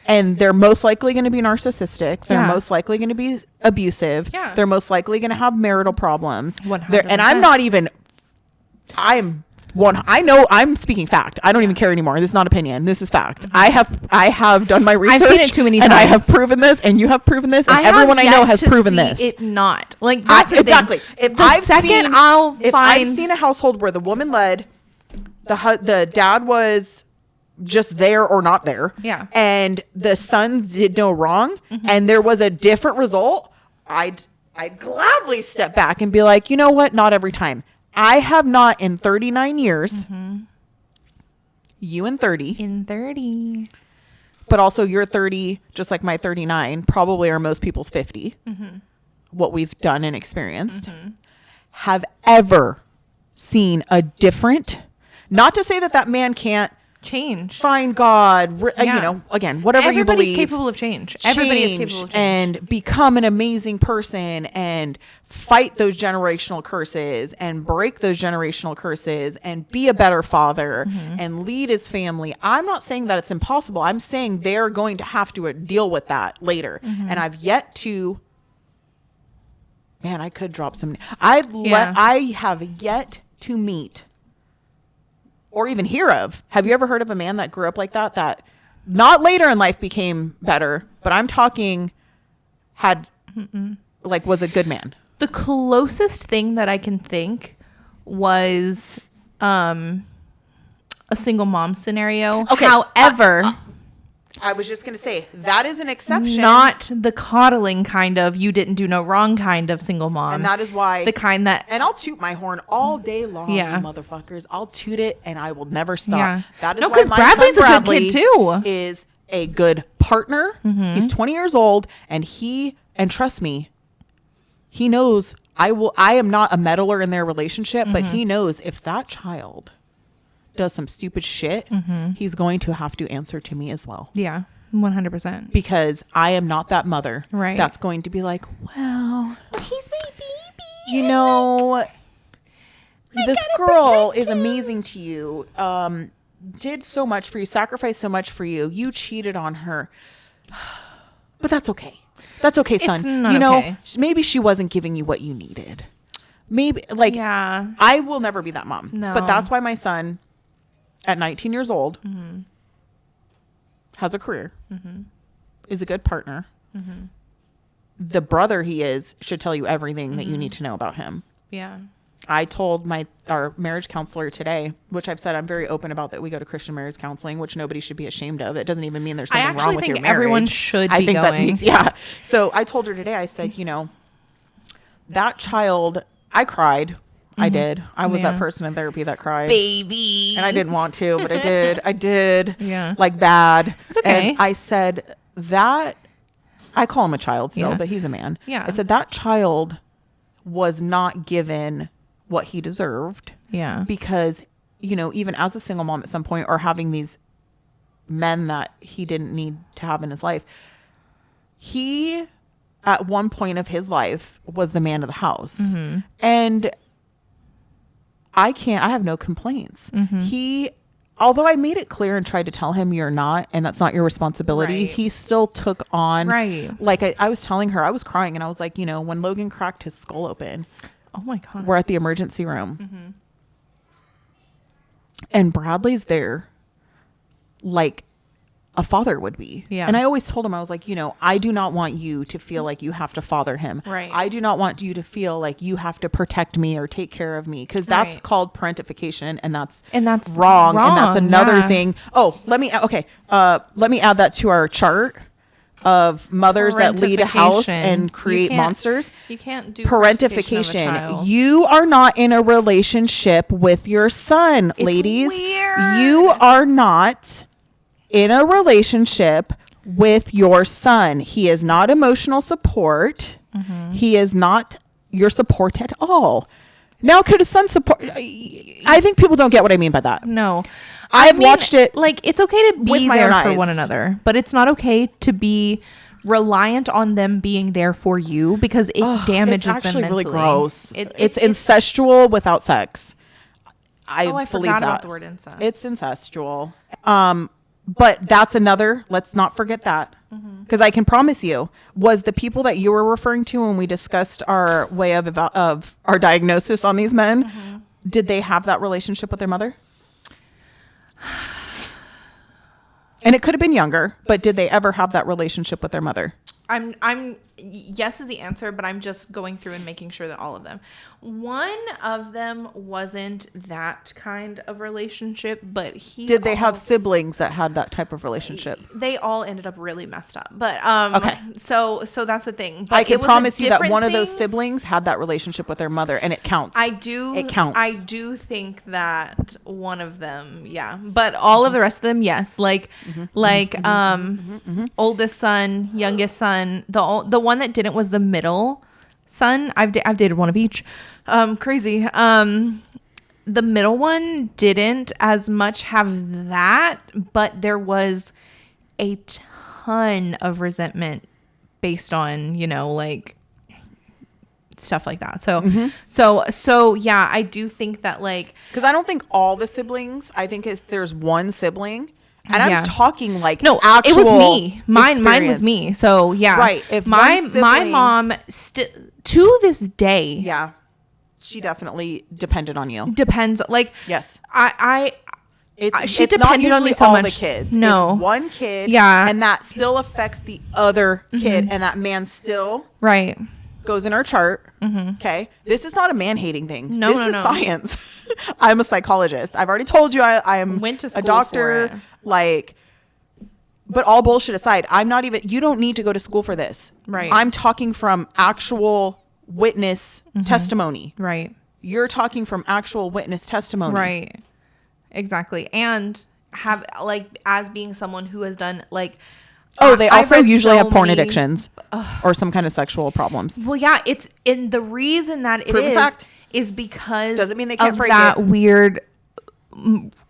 And they're most likely going to be narcissistic. They're Yeah. most likely going to be abusive. Yeah. They're most likely going to have marital problems. 100%. And I'm not even, I know I'm speaking fact. I don't even care anymore. This is not opinion. This is fact. I have done my research. seen it too many and I times. have proven this, and you have proven this, and I have everyone I know yet has to proven see this. It not like that's the thing. Exactly. If The I've second seen, I'll if find I've seen a household where the woman led, the dad was just there or not there, Yeah. and the sons did no wrong, and there was a different result, I'd gladly step back and be like, you know what? Not every time. I have not in 39 years. You in 30. in 30. But also you're 30, just like my 39, probably are most people's 50. What we've done and experienced. Have ever seen a different, not to say that that man can't Change. find God, Yeah. you know, again, whatever Everybody's you believe. capable of change. Everybody is capable of change. And become an amazing person and fight those generational curses and break those generational curses and be a better father and lead his family. I'm not saying that it's impossible. I'm saying they're going to have to deal with that later. And I've yet to, man, I could drop some. I have yet to meet or even hear of. Have you ever heard of a man that grew up like that, that not later in life became better, but I'm talking was a good man? The closest thing that I can think was a single mom scenario. Okay. However, I was just going to say that is an exception. not the coddling kind of you didn't do no wrong kind of single mom. And that is why the kind that and I'll toot my horn all day long, Yeah. you motherfuckers. I'll toot it and I will never stop. Yeah. That is No, why 'cause my Bradley's son a good Bradley kid too. is a good partner. He's 20 years old and trust me, he knows I am not a meddler in their relationship, but he knows if that child does some stupid shit, he's going to have to answer to me as well. yeah, 100%. Because I am not that mother Right. that's going to be like, well, He's my baby. you know, this girl is amazing to you. Did so much for you, sacrificed so much for you. You cheated on her. But that's okay. That's okay, son. It's not you know, okay. maybe she wasn't giving you what you needed. Maybe Yeah. I will never be that mom. No. But that's why my son at 19 years old has a career, is a good partner. The brother he is should tell you everything that you need to know about him. Yeah. I told our marriage counselor today, which I've said I'm very open about, that we go to Christian marriage counseling, which nobody should be ashamed of. It doesn't even mean there's something wrong with your think marriage. everyone should I be think going. yeah. So I told her today, I said, you know, that child, I cried. I did. I was that Yeah. person in therapy that cried. Baby. And I didn't want to, but I did. I did. Yeah. Like bad. It's okay. And I said that, I call him a child still, Yeah. but he's a man. Yeah. I said that child was not given what he deserved. Yeah. Because, you know, even as a single mom at some point, or having these men that he didn't need to have in his life, he, at one point of his life, was the man of the house. And I have no complaints. Although I made it clear and tried to tell him you're not, and that's not your responsibility, Right. he still took on. Right. Like I was telling her, I was crying and I was like, you know, when Logan cracked his skull open, Oh my God. we're at the emergency room. And Bradley's there like a father would be. Yeah. And I always told him, I was like, I do not want you to feel like you have to father him. Right. I do not want you to feel like you have to protect me or take care of me, because that's Right. called parentification, and that's wrong. And that's another yeah. thing. Oh, let me add that to our chart of mothers that lead a house and You create can't- monsters. You can't do Parentification. of a child. You are not in a relationship with your son, It's ladies. weird. You are not in a relationship with your son. He is not emotional support. Mm-hmm. He is not your support at all. Now, could a son support? I think people don't get what I mean by that. No. I've watched it Like, it's okay to with be my there own for eyes. one another, but it's not okay to be reliant on them being there for you, because it damages it's actually them really mentally. gross. It's It's incestual without sex. I I believe forgot that. about the word incest. It's incestual. But that's another, let's not forget that. Because I can promise you, was the people that you were referring to when we discussed our way of our diagnosis on these men, did they have that relationship with their mother? And it could have been younger, but did they ever have that relationship with their mother? Yes is the answer, but I'm just going through and making sure that all of them. One of them wasn't that kind of relationship, but Did they have siblings that had that type of relationship? They all ended up really messed up. But Okay. So that's the thing. But I it can was a promise you that different one of those thing. siblings had that relationship with their mother, and it counts. It counts. I do think that one of them, yeah. But all of the rest of them, yes. Like oldest son, youngest son. The one that didn't was the middle son. I've dated one of each. Crazy. The middle one didn't as much have that, but there was a ton of resentment based on, like stuff like that. So yeah, I do think that, like, Because I don't think all the siblings. I think if there's one sibling, and Yeah. I'm talking like no, actual it was me. Mine was experience. me. So yeah, Right. If my one sibling- mom to this day Yeah, she definitely depended on you. depends. Like, Yes, she it's not depended on me usually so all much. the kids. No. It's one kid. Yeah. and that still affects the other kid, and that man still right. goes in our chart. Okay, this is not a man hating thing. No, this no, is no. science. I'm a psychologist. I've already told you I am Went to a school doctor. for it. Like, but all bullshit aside, I'm not even. You don't need to go to school for this. Right. I'm talking from actual witness testimony. Right. You're talking from actual witness testimony. Right. Exactly. And have, like, as being someone who has done, like, Oh, they I've also read usually so have porn many- addictions or some kind of sexual problems. Well, yeah, it's in the reason that it Proven fact. is because Doesn't mean they can't of break that it. weird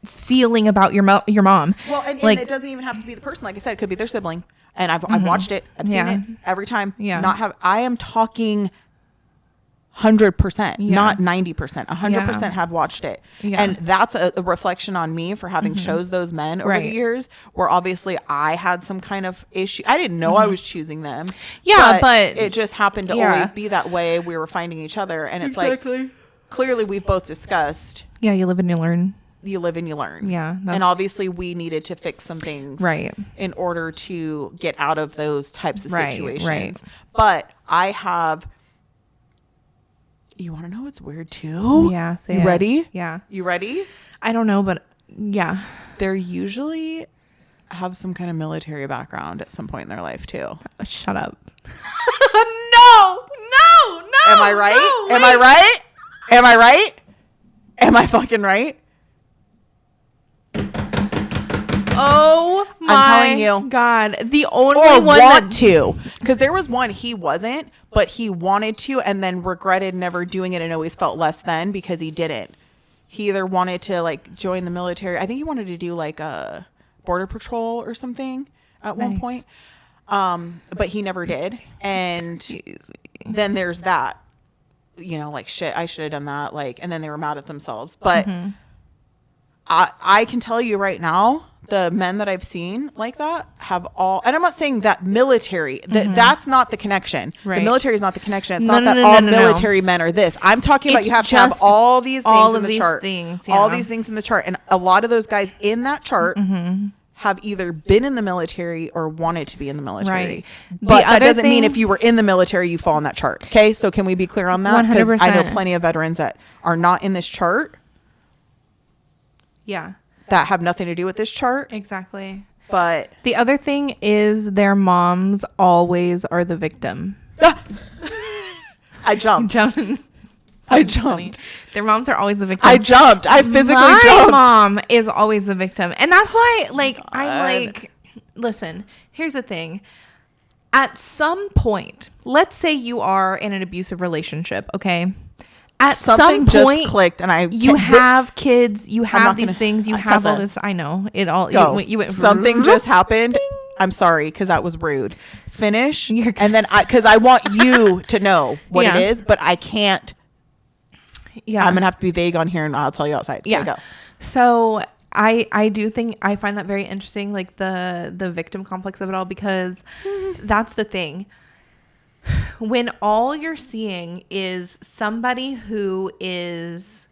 feeling about your mom. Well, and like, it doesn't even have to be the person. Like I said, it could be their sibling. And I've watched it. I've seen Yeah. it every time. Yeah. I am talking 100%, Yeah. not 90%. 100% Yeah. have watched it. Yeah. And that's a reflection on me for having chose those men over the Right. years, where obviously I had some kind of issue. I didn't know I was choosing them. Yeah, but- it just happened to Yeah. always be that way. We were finding each other. And it's like, clearly we've both discussed yeah, you live and you learn. you live and you learn. Yeah, And that's- obviously we needed to fix some things Right. in order to get out of those types of Right, situations. right. But I have, you want to know what's weird too? Yeah. Say You it. ready? Yeah. You ready? I don't know, but yeah. They're usually have some kind of military background at some point in their life too. Shut up. No. Am I right? Am I right? Am I right? Am I fucking right? Oh my telling you. God. The only Or one want that to, because there was one he wasn't, but he wanted to, and then regretted never doing it, and always felt less than because he didn't. He either wanted to like join the military. I think he wanted to do like a border patrol or something at one Nice. point, but he never did. And then there's that, like shit, I should have done that. Like, and then they were mad at themselves. But I can tell you right now, the men that I've seen like that have all, and I'm not saying that military, that's not the connection. Right. The military is not the connection. It's No, not no, that no, all no, no. military men are this. I'm talking about It's you have to have just all these things all in of the these chart. things, All yeah. these things in the chart. And a lot of those guys in that chart have either been in the military or wanted to be in the military. Right. But The that other doesn't mean thing- if you were in the military, you fall on that chart. Okay. So can we be clear on that? Because I know 100%. plenty of veterans that are not in this chart Yeah, that have nothing to do with this chart. exactly. But The other thing is their moms always are the victim. I jumped. I jumped. Their moms are always the victim. I jumped. I physically My jumped. mom is always the victim. And that's why, like, I'm like, listen, here's the thing. At some point, let's say you are in an abusive relationship, okay? At Something some point, just clicked, and you have kids, you not have these gonna- things, you have all Tessa, this. I know it all. go. You went Something just happened. I'm sorry because that was rude. Finish, You're good. and then because I want you to know what Yeah. it is, but I can't. Yeah, I'm gonna have to be vague on here, and I'll tell you outside. Okay, Yeah. go. So I do think I find that very interesting, like the victim complex of it all, because that's the thing. When all you're seeing is somebody who is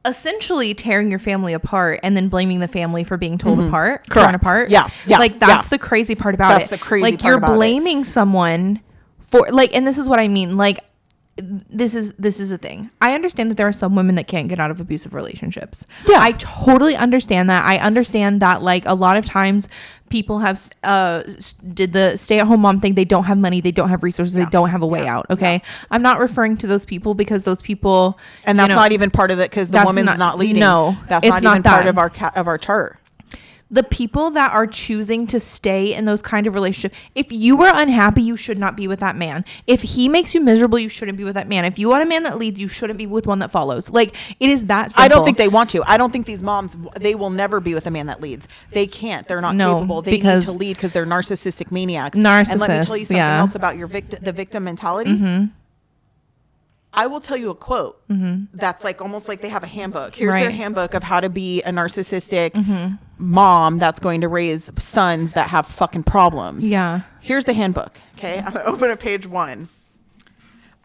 essentially tearing your family apart and then blaming the family for being told apart, torn Correct. apart. Yeah, yeah, Like that's yeah. the crazy part about That's it. the crazy like part you're about it. blaming someone for like, and this is what I mean. Like this is a thing. I understand that there are some women that can't get out of abusive relationships. Yeah. I totally understand that. I understand that like a lot of times people have did the stay-at-home mom thing. They don't have money. They don't have resources. They don't have a way out. Okay. I'm not referring to those people because those people, And that's not even part of it because the that's woman's not leading. no, that's it's not even not part that. of our chart. The people that are choosing to stay in those kind of relationships, if you are unhappy, you should not be with that man. If he makes you miserable, you shouldn't be with that man. If you want a man that leads, you shouldn't be with one that follows. Like, it is that simple. I don't think they want to. I don't think these moms, they will never be with a man that leads. They can't. They're not No, capable. They need because- to lead because they're narcissistic maniacs. And let me tell you Narcissists, something yeah. else about the victim mentality. I will tell you a quote that's like almost like they have a handbook. Here's their Right. handbook of how to be a narcissistic mom that's going to raise sons that have fucking problems. Yeah. Here's the handbook. Okay. I'm going to open up page 1.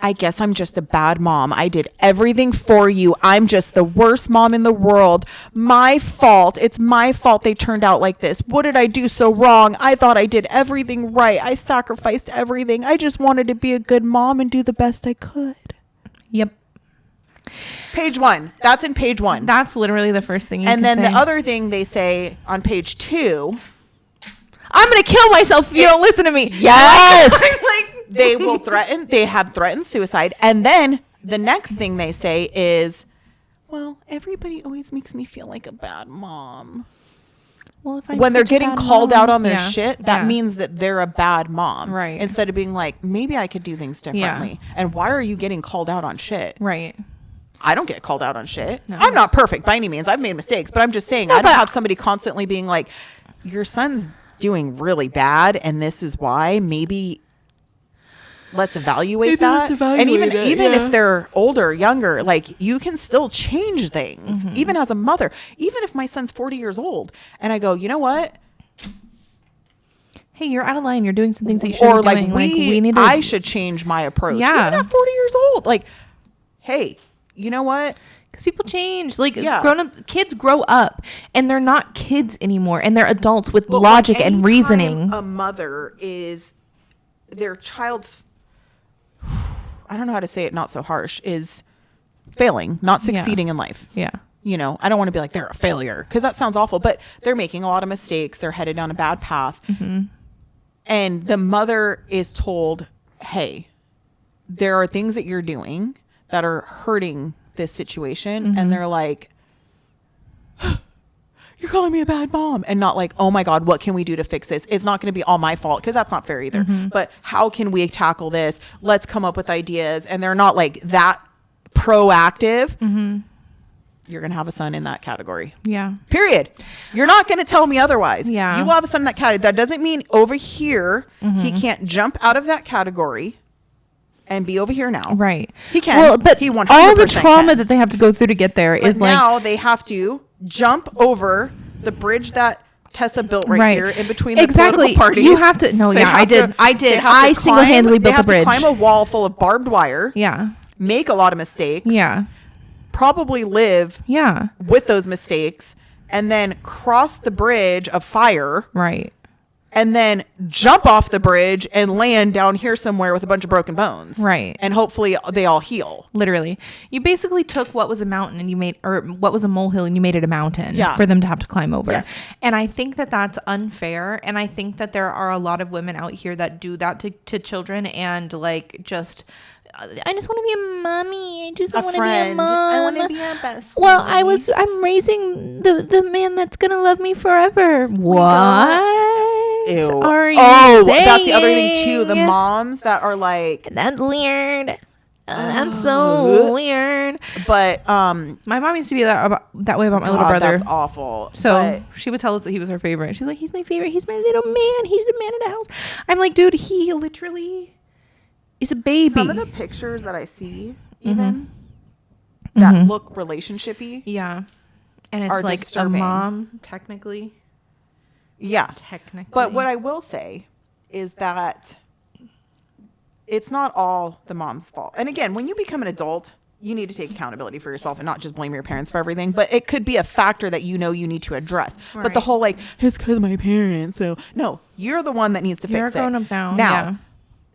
I guess I'm just a bad mom. I did everything for you. I'm just the worst mom in the world. My fault. It's my fault they turned out like this. What did I do so wrong? I thought I did everything right. I sacrificed everything. I just wanted to be a good mom and do the best I could. Yep. Page 1. That's in page 1. That's literally the first thing you And can then say. the other thing they say on page 2. I'm going to kill myself if you don't listen to me. Yes. Like, They will threaten. They have threatened suicide. And then the next thing they say is, well, everybody always makes me feel like a bad mom. well, if I'm When they're such a getting bad called mom- out on their Yeah, shit, that yeah. means that they're a bad mom. Right. Instead of being like, maybe I could do things differently. And why are you getting called out on shit? Right. I don't get called out on shit. No. I'm not perfect by any means. I've made mistakes, but I'm just saying I don't have somebody constantly being like, your son's doing really bad and this is why. Maybe let's evaluate that. And even if they're older, younger, like you can still change things. Even as a mother, even if my son's 40 years old and I go, you know what? Hey, you're out of line. You're doing some things that you shouldn't Or be like doing. we need to. I should change my approach. Yeah. Even at 40 years old. Like, hey, you know what? Because people change. Like Yeah. grown up kids grow up and they're not kids anymore and they're adults with But logic like, and anytime reasoning. A mother is their child's, I don't know how to say it not so harsh, is failing, not succeeding in life. Yeah. You know, I don't want to be like they're a failure because that sounds awful, but they're making a lot of mistakes. They're headed down a bad path. And the mother is told, hey, there are things that you're doing that are hurting this situation. And they're like, you're calling me a bad mom, and not like, oh my God, what can we do to fix this? It's not going to be all my fault because that's not fair either. But how can we tackle this? Let's come up with ideas. And they're not like that proactive. You're going to have a son in that category. Yeah. Period. You're not going to tell me otherwise. Yeah. You will have a son in that category. That doesn't mean over here he can't jump out of that category and be over here now. Right. He can. Well, but he 100% all the trauma can. that they have to go through to get there But is like now they have to jump over the bridge that Tessa built Right. here in between the Exactly. political parties. You have to. No, They yeah, I have did. to- I they did. have to I single-handedly built the They bridge. have to climb a wall full of barbed wire. Yeah. Make a lot of mistakes. Yeah. Probably live Yeah. with those mistakes, and then cross the bridge of fire, Right. and then jump off the bridge and land down here somewhere with a bunch of broken bones. Right. And hopefully they all heal. Literally, you basically took what was a mountain and you made, or what was a molehill and you made it a mountain Yeah. for them to have to climb over. Yes. And I think that that's unfair. And I think that there are a lot of women out here that do that to children, and like just, I just want to be a mommy. I just want to be a mom. I want to be a bestie. Well, I'm raising the man that's gonna love me forever. What Ew. are you That's the other thing too. The saying? moms that are like, That's weird. That's so weird. but My mom used to be that way about my little God, brother. that's awful. So But she would tell us that he was her favorite. She's like, he's my favorite. He's my little man. He's the man of the house. I'm like, dude, he literally is a baby. some of the pictures that I see, even that look relationshipy, yeah. And are it's like disturbing. a mom, technically. yeah. Technically. But what I will say is that it's not all the mom's fault. And again, when you become an adult, you need to take accountability for yourself and not just blame your parents for everything. But it could be a factor that you need to address. But the Right. whole like, it's because my parents. So no, you're the one that needs to You're fix it. grown up now. Now,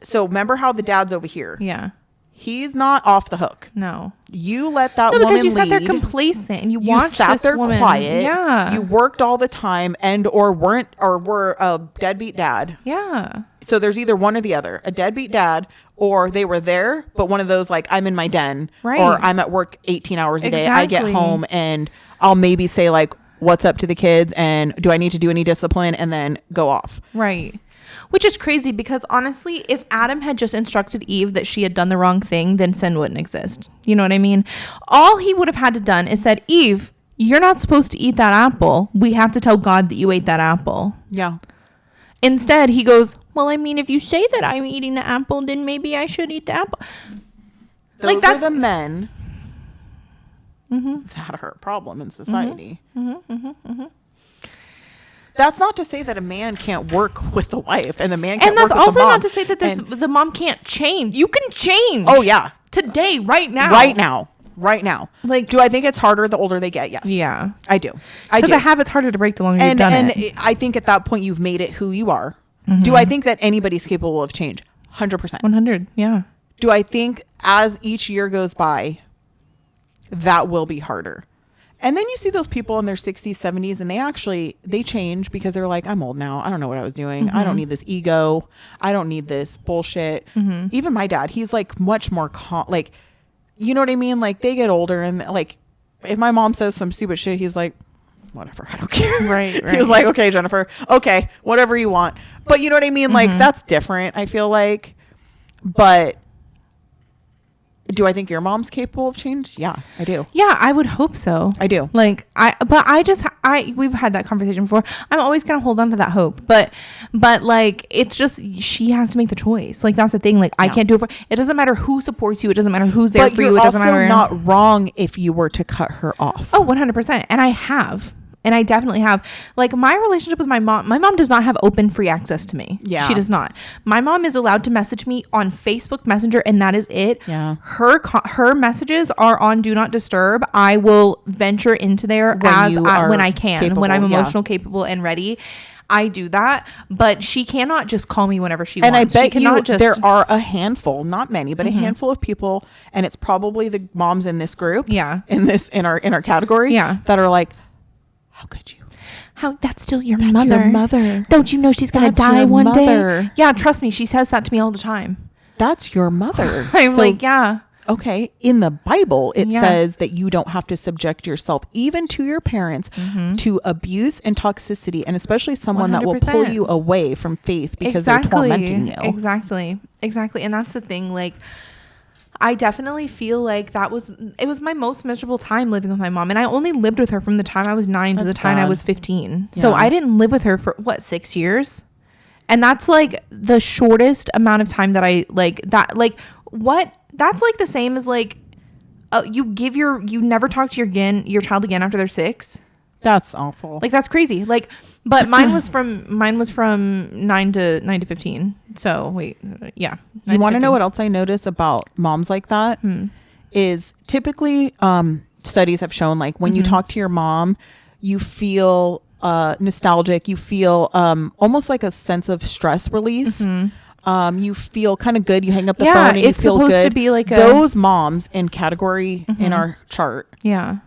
so remember how the dad's over here. Yeah. He's not off the hook. No. You let that No, woman because you sat there lead. complacent and you You watched sat this there woman. quiet. Yeah. You worked all the time and or were a deadbeat dad. Yeah. So there's either one or the other, a deadbeat dad, or they were there, but one of those like, I'm in my den, Right. or I'm at work 18 hours a day. I get Exactly. home and I'll maybe say like, what's up to the kids and do I need to do any discipline, and then go off. Right. Which is crazy because honestly, if Adam had just instructed Eve that she had done the wrong thing, then sin wouldn't exist. You know what I mean? All he would have had to done is said, Eve, you're not supposed to eat that apple. We have to tell God that you ate that apple. Yeah. Instead, he goes, well, I mean, if you say that I'm eating the apple, then maybe I should eat the apple. Those Like, are that's- the men that are a problem in society. That's not to say that a man can't work with the wife and the man can't And that's work with also the mom. not to say that the mom can't change. You can change. Oh, yeah. Today, right now. Right now. Like- do I think it's harder the older they get? Yes. Yeah. I do. I Because do. a habit's harder to break the longer and you've done and it. I think at that point you've made it who you are. Do I think that anybody's capable of change? 100%. 100. Yeah. Do I think as each year goes by, that will be harder? And then you see those people in their 60s, 70s, and they change because they're like, I'm old now. I don't know what I was doing. I don't need this ego. I don't need this bullshit. Even my dad, he's like much more like, you know what I mean? Like they get older and like, if my mom says some stupid shit, he's like, whatever, I don't care. Right. He was like, okay, Jennifer, okay, whatever you want. But you know what I mean? Like that's different, I feel like. But do I think your mom's capable of change? Yeah, I do. Yeah, I would hope so. I do. Like we've had that conversation before. I'm always gonna hold on to that hope, but like it's just she has to make the choice. Like that's the thing. Like I Yeah. can't do it for. It doesn't matter who supports you. It doesn't matter who's there But for you're you. It doesn't also matter. not wrong if you were to cut her off. Oh, 100%. And I have. And I definitely have. Like my relationship with my mom does not have open free access to me. Yeah. She does not. My mom is allowed to message me on Facebook Messenger and that is it. Yeah. Her messages are on Do Not Disturb. I will venture into there when I can, capable, when I'm yeah. emotional, capable, and ready. I do that, but she cannot just call me whenever she And wants. I She bet cannot you there are a handful, not many, but a handful of people, and it's probably the moms in this group, Yeah. in our category, Yeah. that are like, how could you? How that's still your That's mother. your mother. Don't you know she's gonna That's die your one mother. day? Yeah, trust me, she says that to me all the time. That's your mother. I'm So, like, yeah. okay, in the Bible, it Yeah. says that you don't have to subject yourself, even to your parents, to abuse and toxicity, and especially someone that will pull 100%. you away from faith because they're tormenting you. Exactly. And that's the thing. Like, I definitely feel like it was my most miserable time living with my mom. And I only lived with her from the time I was 9 to the That's time I sad. was 15. So Yeah. I didn't live with her for 6 years. And that's like the shortest amount of time that I like that. Like what? That's like the same as like, you never talk to your child again after they're 6. That's awful. Like, that's crazy. Like, but mine was from 9 to 15. So wait, yeah. You want to know what else I notice about moms like that? Is typically studies have shown, like, when you talk to your mom, you feel nostalgic, you feel almost like a sense of stress release. You feel kind of good. You hang up the phone and you feel good. It's supposed to be like those moms in category in our chart. Yeah.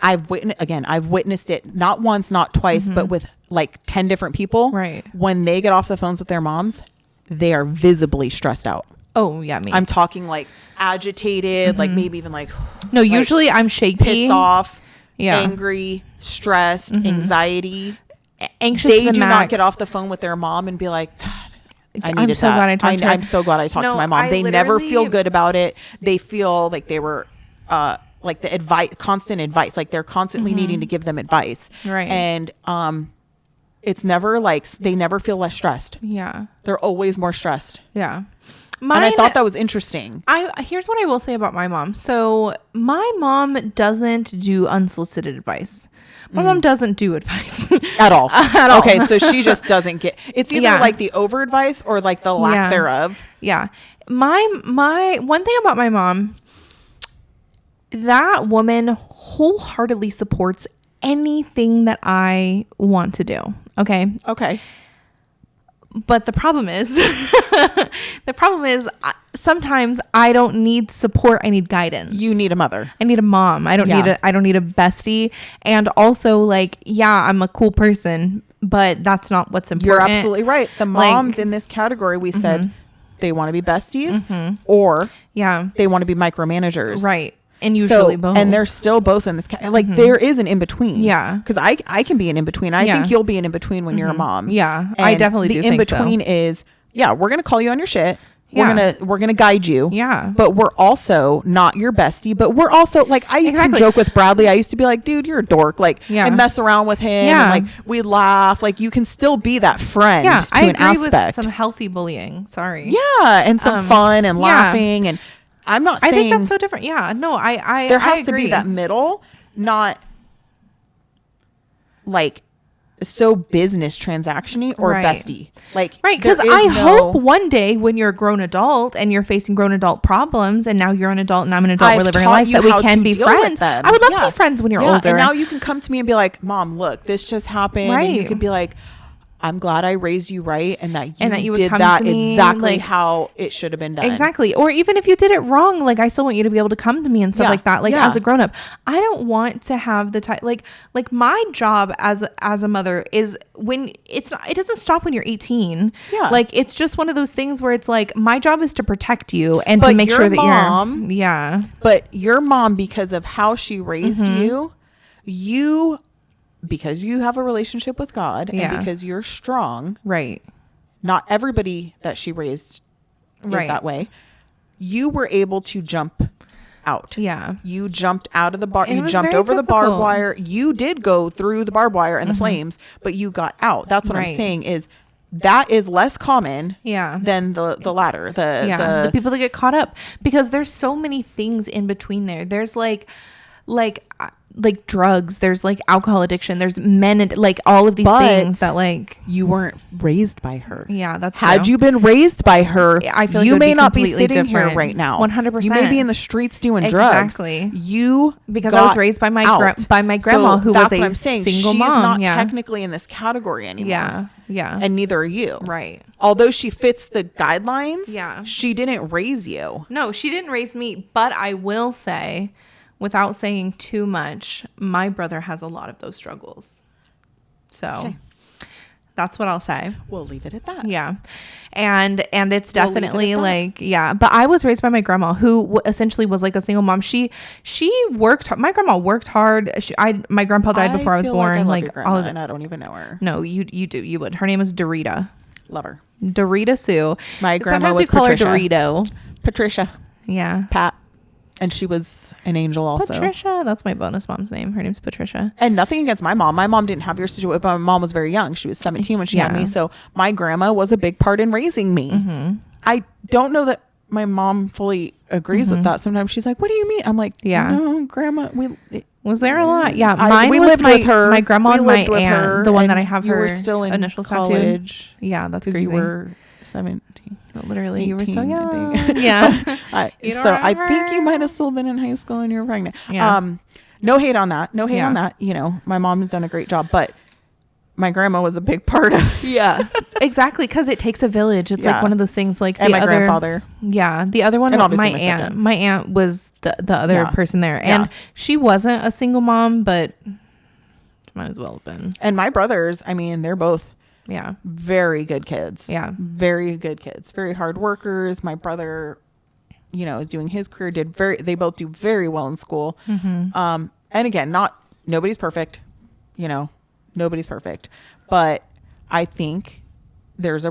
I've witnessed it not once, not twice, but with like 10 different people. Right. When they get off the phones with their moms, they are visibly stressed out. Oh yeah. Me. I'm talking like agitated, like maybe even like, no, like, usually I'm shaky, pissed off, yeah, angry, stressed, anxiety, anxious. They do not get off the phone with their mom and be like, I needed so glad I talked to her. I'm so glad I talked to my mom. They never feel good about it. They feel like they were like the advice, constant advice, like they're constantly needing to give them advice. Right. And it's never like, they never feel less stressed. Yeah. They're always more stressed. Yeah. And I thought that was interesting. Here's what I will say about my mom. So my mom doesn't do unsolicited advice. My mom doesn't do advice at all. At all. Okay, so she just doesn't get. It's either like the over advice or like the lack thereof. Yeah. My one thing about my mom, that woman wholeheartedly supports anything that I want to do. Okay. Okay. But the problem is, sometimes I don't need support. I need guidance. You need a mother. I need a mom. I don't need a bestie. And also, like, yeah, I'm a cool person, but that's not what's important. You're absolutely right. The moms in this category, we said they want to be besties or they want to be micromanagers. Right. And usually both. And they're still both in this. Like, there is an in-between. Yeah. Because I can be an in-between. I think you'll be an in-between when you're a mom. Yeah. And I definitely do think so. The in-between is, we're going to call you on your shit. Yeah. We're gonna guide you. Yeah. But we're also not your bestie. But we're also like, I can joke with Bradley. I used to be like, dude, you're a dork. Like, I mess around with him. Yeah. And like, we laugh. Like, you can still be that friend Yeah. to I an agree aspect. with some healthy bullying. Sorry. Yeah. And some fun and laughing. And I'm not saying. I think that's so different. Yeah. No, there has to be that middle, not like so business transaction-y or bestie. Like, right, because I hope one day when you're a grown adult and you're facing grown adult problems, and now you're an adult and I'm an adult, we're living our lives, that we can be friends. I would love to be friends when you're older. And now you can come to me and be like, Mom, look, this just happened. Right. And you could be like, I'm glad I raised you right, and that you would did come that to me, exactly like, how it should have been done. Exactly. Or even if you did it wrong, like, I still want you to be able to come to me and stuff like that. Like, as a grown up, I don't want to have the type, like my job as a mother is when it doesn't stop when you're 18. Yeah. Like, it's just one of those things where it's like, my job is to protect you and to make sure that you're, but your mom, because of how she raised you, because you have a relationship with God and because you're strong, right? Not everybody that she raised is that way. You were able to jump out. Yeah. You jumped out of the bar. You jumped over the barbed wire. You did go through the barbed wire and the flames, but you got out. That's what I'm saying is that is less common than the latter. The people that get caught up, because there's so many things in between there. There's like drugs, there's like alcohol addiction, there's men, and like all of these things that, like, you weren't raised by her. Yeah, that's had true. you been raised by her, I feel like you may not be completely sitting here different. right now. 100%. You may be in the streets doing drugs. Exactly. Because I was raised by my grandma, who was a single mom. She's not technically in this category anymore. Yeah. And neither are you. Right. Although she fits the guidelines. Yeah. She didn't raise you. No, she didn't raise me. But I will say, without saying too much, my brother has a lot of those struggles. So that's what I'll say. We'll leave it at that. Yeah. And it's definitely but I was raised by my grandma, who essentially was like a single mom. She worked, my grandma worked hard. My grandpa died before I was born. Like your grandma, and I don't even know her. No, you do. You would. Her name is Dorita. Love her. Dorita Sue. My grandma was Patricia. Patricia. Her Dorito. Patricia. Yeah. Pat. And she was an angel also. Patricia. That's my bonus mom's name. Her name's Patricia. And nothing against my mom. My mom didn't have your situation, but my mom was very young. She was 17 when she had me. So my grandma was a big part in raising me. I don't know that my mom fully agrees with that. Sometimes she's like, what do you mean? I'm like, Yeah. no, grandma, Was there a lot? Yeah, mine we was lived my, with her. my grandma We and my lived with her, aunt, the one that and I have you her were still in initials college. tattooed. Yeah, that's Because crazy. you were 17. Literally, you were so 18, I young. think. Yeah. You don't So I think you remember? might have still been in high school and you were pregnant. Yeah. No hate on that. No hate Yeah. on that. You know, my mom has done a great job, but my grandma was a big part of Yeah, exactly. Because it takes a village. It's Yeah. like one of those things. Like and the my other grandfather. Yeah, the other one, And obviously my my aunt. stepdad. My aunt was the other Yeah. person there, Yeah. and she wasn't a single mom, but might as well have been. And my brothers, I mean, they're both Yeah, very good kids. Yeah. Very good kids. Very hard workers. My brother, you know, is doing his career, they both do very well in school. Mm-hmm. And again, nobody's perfect, you know, nobody's perfect, but I think there's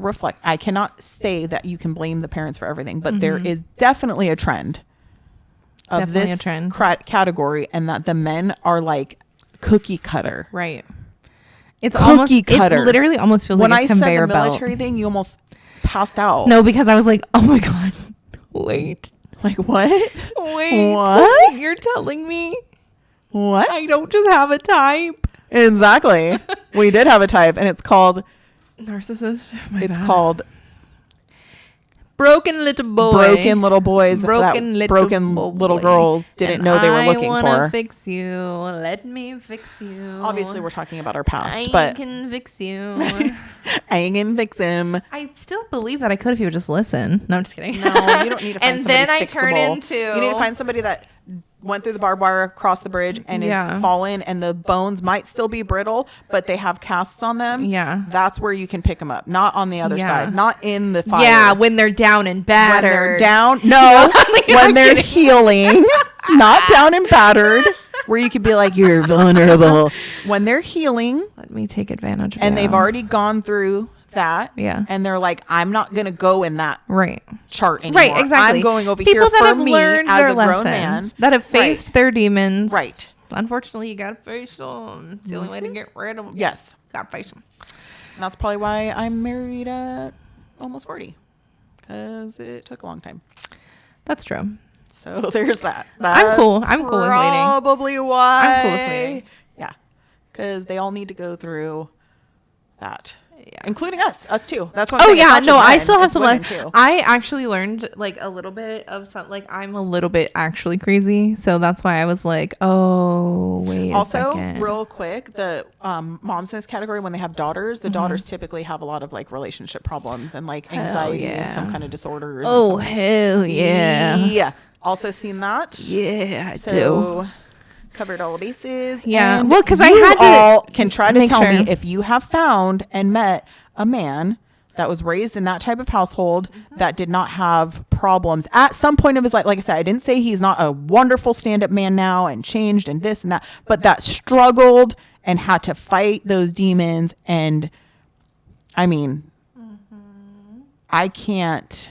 I cannot say that you can blame the parents for everything, but there is definitely a trend of Definitely a this trend. category, and that the men are like cookie cutter. right. It's Cookie almost cutter. It literally almost feels When like a I said the conveyor belt. military thing, you almost passed out. No, because I was like, oh my god, wait, Like what? wait, What? You're telling me What? I don't just have a type? Exactly. We did have a type, and it's called Narcissist. My it's bad. called Broken Little Boy. broken little boys. Broken that little broken boy. little girls didn't And know they were looking I wanna for. fix you. Let me fix you. Obviously, we're talking about our past, I but can fix you. I can fix him. I still believe that I could if you would just listen. No, I'm just kidding. No, you don't need to find And somebody then I fixable. turn into. You need to find somebody that went through the barbed wire, across the bridge, and Yeah. is fallen, and the bones might still be brittle, but they have casts on them. Yeah. That's where you can pick them up, not on the other Yeah. side, not in the fire. Yeah, when they're down and when battered. they're down. No, when I'm they're kidding. healing, not down and battered, where you could be like, you're vulnerable. When they're healing Let me take advantage of and that. they've already gone through that. Yeah. And they're like, I'm not going to go in that Right. chart anymore. Right, exactly. I'm going over People here that for have me learned as their a grown lessons, man. that have faced their demons. Right. Unfortunately, you gotta face them. It's the only way to get rid of them. Yes. Gotta face them. And that's probably why I'm married at almost 40. Because it took a long time. That's true. So there's that. I'm cool. I'm cool with waiting. Probably why. I'm cool with waiting. Yeah. Because they all need to go through that. Yeah. Including us too. That's what I'm Oh saying. It's yeah, not no, just I men, still have it's some. women too. I actually learned like a little bit of some. Like I'm a little bit actually crazy, so that's why I was like, oh wait. Also, a second. real quick, the moms in this category, when they have daughters, the daughters typically have a lot of like relationship problems and like anxiety and yeah. some kind of disorders. Oh and some- hell yeah. Yeah. Also seen that. Yeah, I do. So covered all bases. Yeah. And Well, 'cause I you had to all can try to make tell sure. me if you have found and met a man that was raised in that type of household that did not have problems at some point of his life. Like I said, I didn't say he's not a wonderful stand-up man now and changed and this and that, but that struggled and had to fight those demons. And I mean, I can't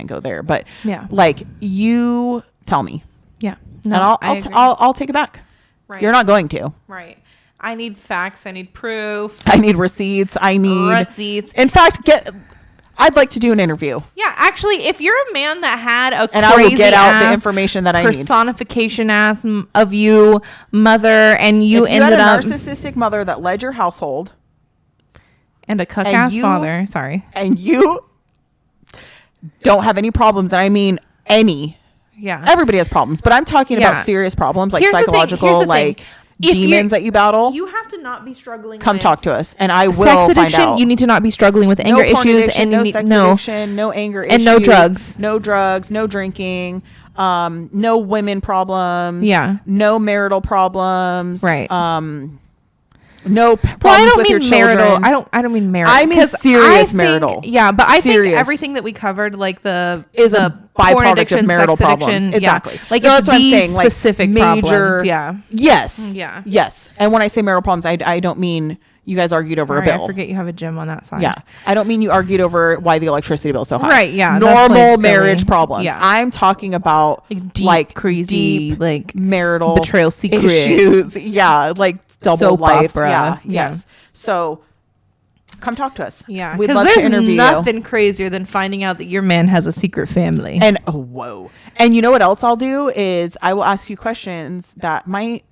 go there, but Yeah. like you tell me. Yeah. And I'll take it back. Right. You're not going to. Right. I need facts. I need proof. I need receipts. I need Receipts. In fact, I'd like to do an interview, Yeah, actually, if you're a man that had a and I will crazy get out the ass information that I need. personification ass of you mother, and you If you ended had a up narcissistic mother that led your household, and a cuck and ass you- father. Sorry. and you don't have any problems, and I mean any. Yeah. Everybody has problems, but I'm talking Yeah. about serious problems like Here's the thing, psychological, here's the thing. like If you're- demons that you battle. You have to not be struggling. Come with talk to us, and I will sex find addiction. out. You need to not be struggling with anger no porn issues, addiction, and no you need sex no. addiction, no anger and issues, no drugs. no drinking, no women problems, Yeah. no marital problems, Right. no Well, I problems don't with your mean children. marital. I don't mean marital. I mean 'cause serious think- marital. Yeah, but I Serious. think everything that we covered, like the Is the a porn byproduct addiction, of marital sex problems. addiction, Exactly. Yeah. Like No, it's that's what I'm these saying. Like specific major, problems. Yeah. Yes. Yeah. Yes. And when I say marital problems, I don't mean you guys argued over Sorry, a bill. I forget you have a gym on that side. Yeah. I don't mean you argued over why the electricity bill is so high. Right, yeah, that's, Normal like, marriage silly. problems. Yeah. I'm talking about Like deep, like crazy, deep like marital betrayal secret. issues. Yeah. Like double Soap life. opera. Yeah. Yeah. Yes. So come talk to us. Yeah, we'd because love to there's interview you. nothing crazier than finding out that your man has a secret family. And whoa. And you know what else I'll do is I will ask you questions that might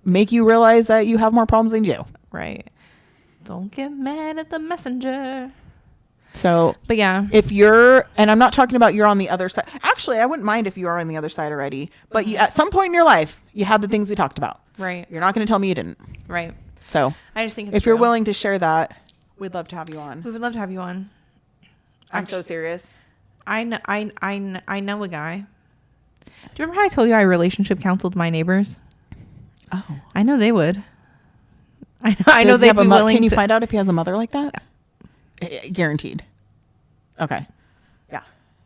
make you realize that you have more problems than you do. Right. Don't get mad at the messenger. So, But yeah, if you're, and I'm not talking about you're on the other side. Actually, I wouldn't mind if you are on the other side already. But you, at some point in your life, you had the things we talked about. right, You're not going to tell me you didn't. right. So, I just think it's if you're true. willing to share that, we'd love to have you on. We would love to have you on. I'm so serious. I know a guy. Do you remember how I told you I relationship counseled my neighbors? Oh. I know they would. I know Does he they'd have a be mo- willing Can you to. find out if he has a mother like that? Guaranteed. Okay. Yeah.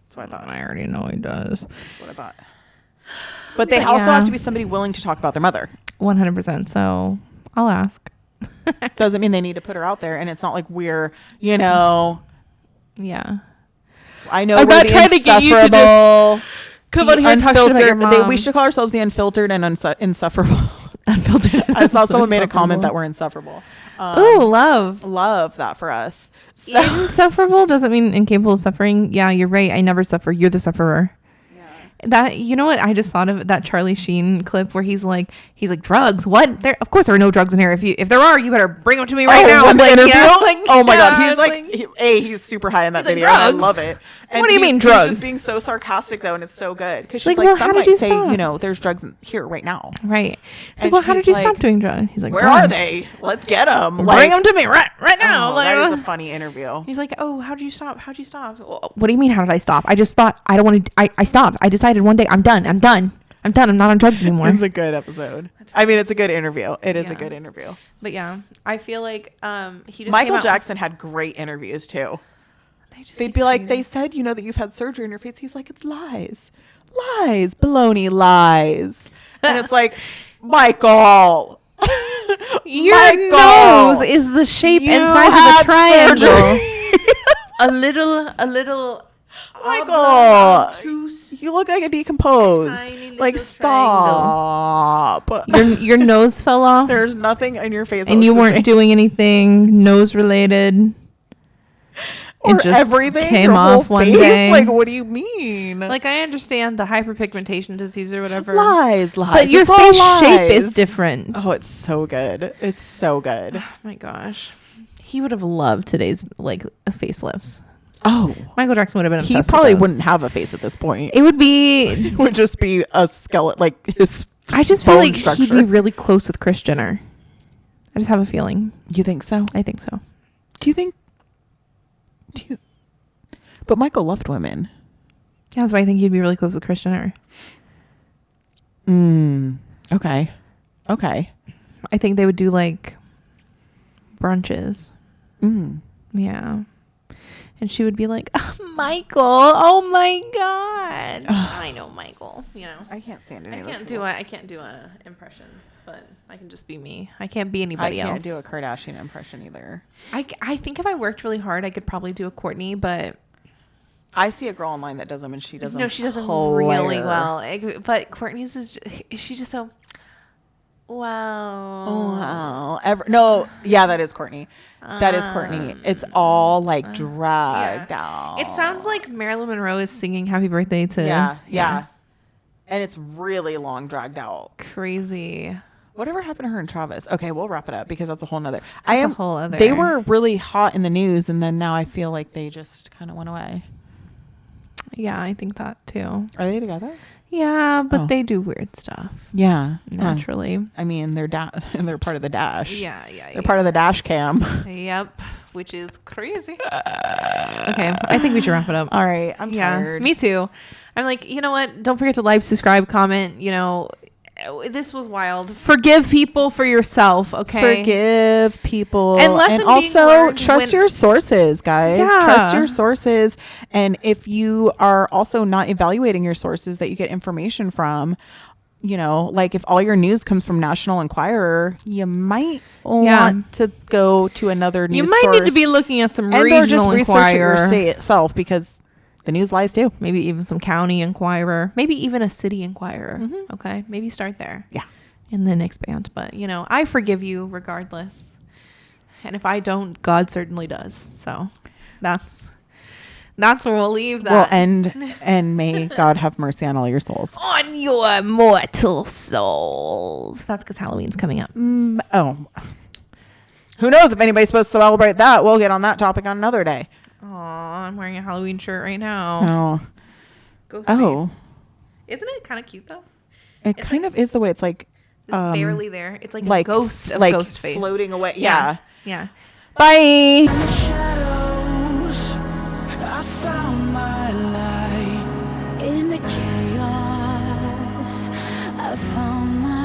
That's what I thought. I already know he does. That's what I thought. But they But also yeah. have to be somebody willing to talk about their mother. 100%. So I'll ask. Doesn't mean they need to put her out there. And it's not like we're, you know, Yeah. I know I'm we're not the trying to get you to insufferable, Come the on here and talk shit about your unfiltered. mom. We should call ourselves the unfiltered and insufferable. Unfiltered. I saw someone made a comment that we're insufferable. Ooh, love. Love that for us. So, Insufferable doesn't mean incapable of suffering. Yeah, you're right. I never suffer. You're the sufferer. That, you know what? I just thought of that Charlie Sheen clip where he's like drugs. What? There, of course there are no drugs in here. If there are, you better bring them to me right now. when the Like, interview? yeah, like, Oh my yeah, God. He's it's like, he's super high in that He's like, video. I drugs? love it. And What do you mean he's drugs? just being so sarcastic though. And it's so good. Because she's Like, like, well, some how did might you say, stop? you know, there's drugs here right now. right. It's like, And well, how he's did you like, stop doing drugs? He's like, Where "Drugs. are they? Let's get them. Bring them to me right now. Oh, Like, that is a funny interview. he's like, oh, how did you stop? How'd you stop? Well, what do you mean? How did I stop? I just thought I don't want to. I stopped. I decided one day I'm done. I'm not on drugs anymore. It's a good episode. I mean, it's a good interview. It is a Yeah. good interview. But yeah, I feel like he just Michael came out- Jackson had great interviews too. They just They'd keep be like, coming they said, you know, that you've had surgery in your face. He's like, it's lies, baloney, lies. And it's like, Michael, Your Michael, nose is the shape you and size of had a triangle. surgery. a little. Michael, obtuse. you look like a decomposed. Tiny Like, little stop. Your nose fell off, There's nothing on your face. that and you looks the weren't same. doing anything nose related. or it just everything came your whole off one face? day. Like, what do you mean? Like, I understand the hyperpigmentation disease or whatever, lies, but your It's all face shape is lies. different. Oh, it's so good. It's so good. Oh my gosh, he would have loved today's facelifts. Oh, Michael Jackson would have been he obsessed probably with those. wouldn't have a face at this point. It would be. It would just be a skeleton, like his. I just feel bone like structure. he'd be really close with Kris Jenner. I just have a feeling. You think so? I think so. Do you think? But Michael loved women. Yeah, that's why I think he'd be really close with Kris Jenner. Okay. Okay. I think they would do like brunches. Yeah. And she would be like, Michael, oh my God. I know Michael, you know. I can't stand I can't do a impression, but I can just be me. I can't be anybody else. I can't do a Kardashian impression either. I think if I worked really hard, I could probably do a Courtney, but I see a girl online that does them, and she does them. no, she doesn't hilarious. really well. But Courtney's she's just so wow. Oh, wow. No, yeah, that is Courtney. That is Courtney. It's all like dragged out. It sounds like Marilyn Monroe is singing "Happy Birthday" to Yeah. And it's really long, dragged out. Crazy. Whatever happened to her and Travis? Okay, we'll wrap it up because that's a whole nother. a whole other. They were really hot in the news, and then now I feel like they just kind of went away. Yeah, I think that too. Are they together? Yeah, but Oh. they do weird stuff Yeah, naturally. I mean, they're they're part of the Dash. Yeah. They're part of the Dash cam. Yep, which is crazy. Okay, I think we should wrap it up. All right, I'm Yeah, tired. me too. I'm like, you know what? Don't forget to like, subscribe, comment. You know, this was wild. Forgive people for yourself, okay? Forgive people, And lesson being also learned trust when- your sources, guys. Yeah. Trust your sources, and if you are also not evaluating your sources that you get information from, you know, like if all your news comes from National Enquirer, you might want to go to another news You might source need to be looking at some and or regional just research it Enquirer, yourself because the news lies too. maybe even some county Enquirer, maybe even a city Enquirer. Okay, maybe start there. Yeah. And then expand. But you know, I forgive you regardless. And if I don't, God certainly does. So that's where we'll leave that. Well, and may God have mercy on all your souls. On your mortal souls. That's because Halloween's coming up. Oh, who knows if anybody's supposed to celebrate that? We'll get on that topic on another day. Aw, I'm wearing a Halloween shirt right now. Oh, Ghost Oh. face. Isn't it kind of cute though? it kind of is the way it's like, It's barely there. It's like a like ghost of like ghost face. floating away. Yeah. Yeah. Bye. Shadows, I found my light. In the chaos, I found my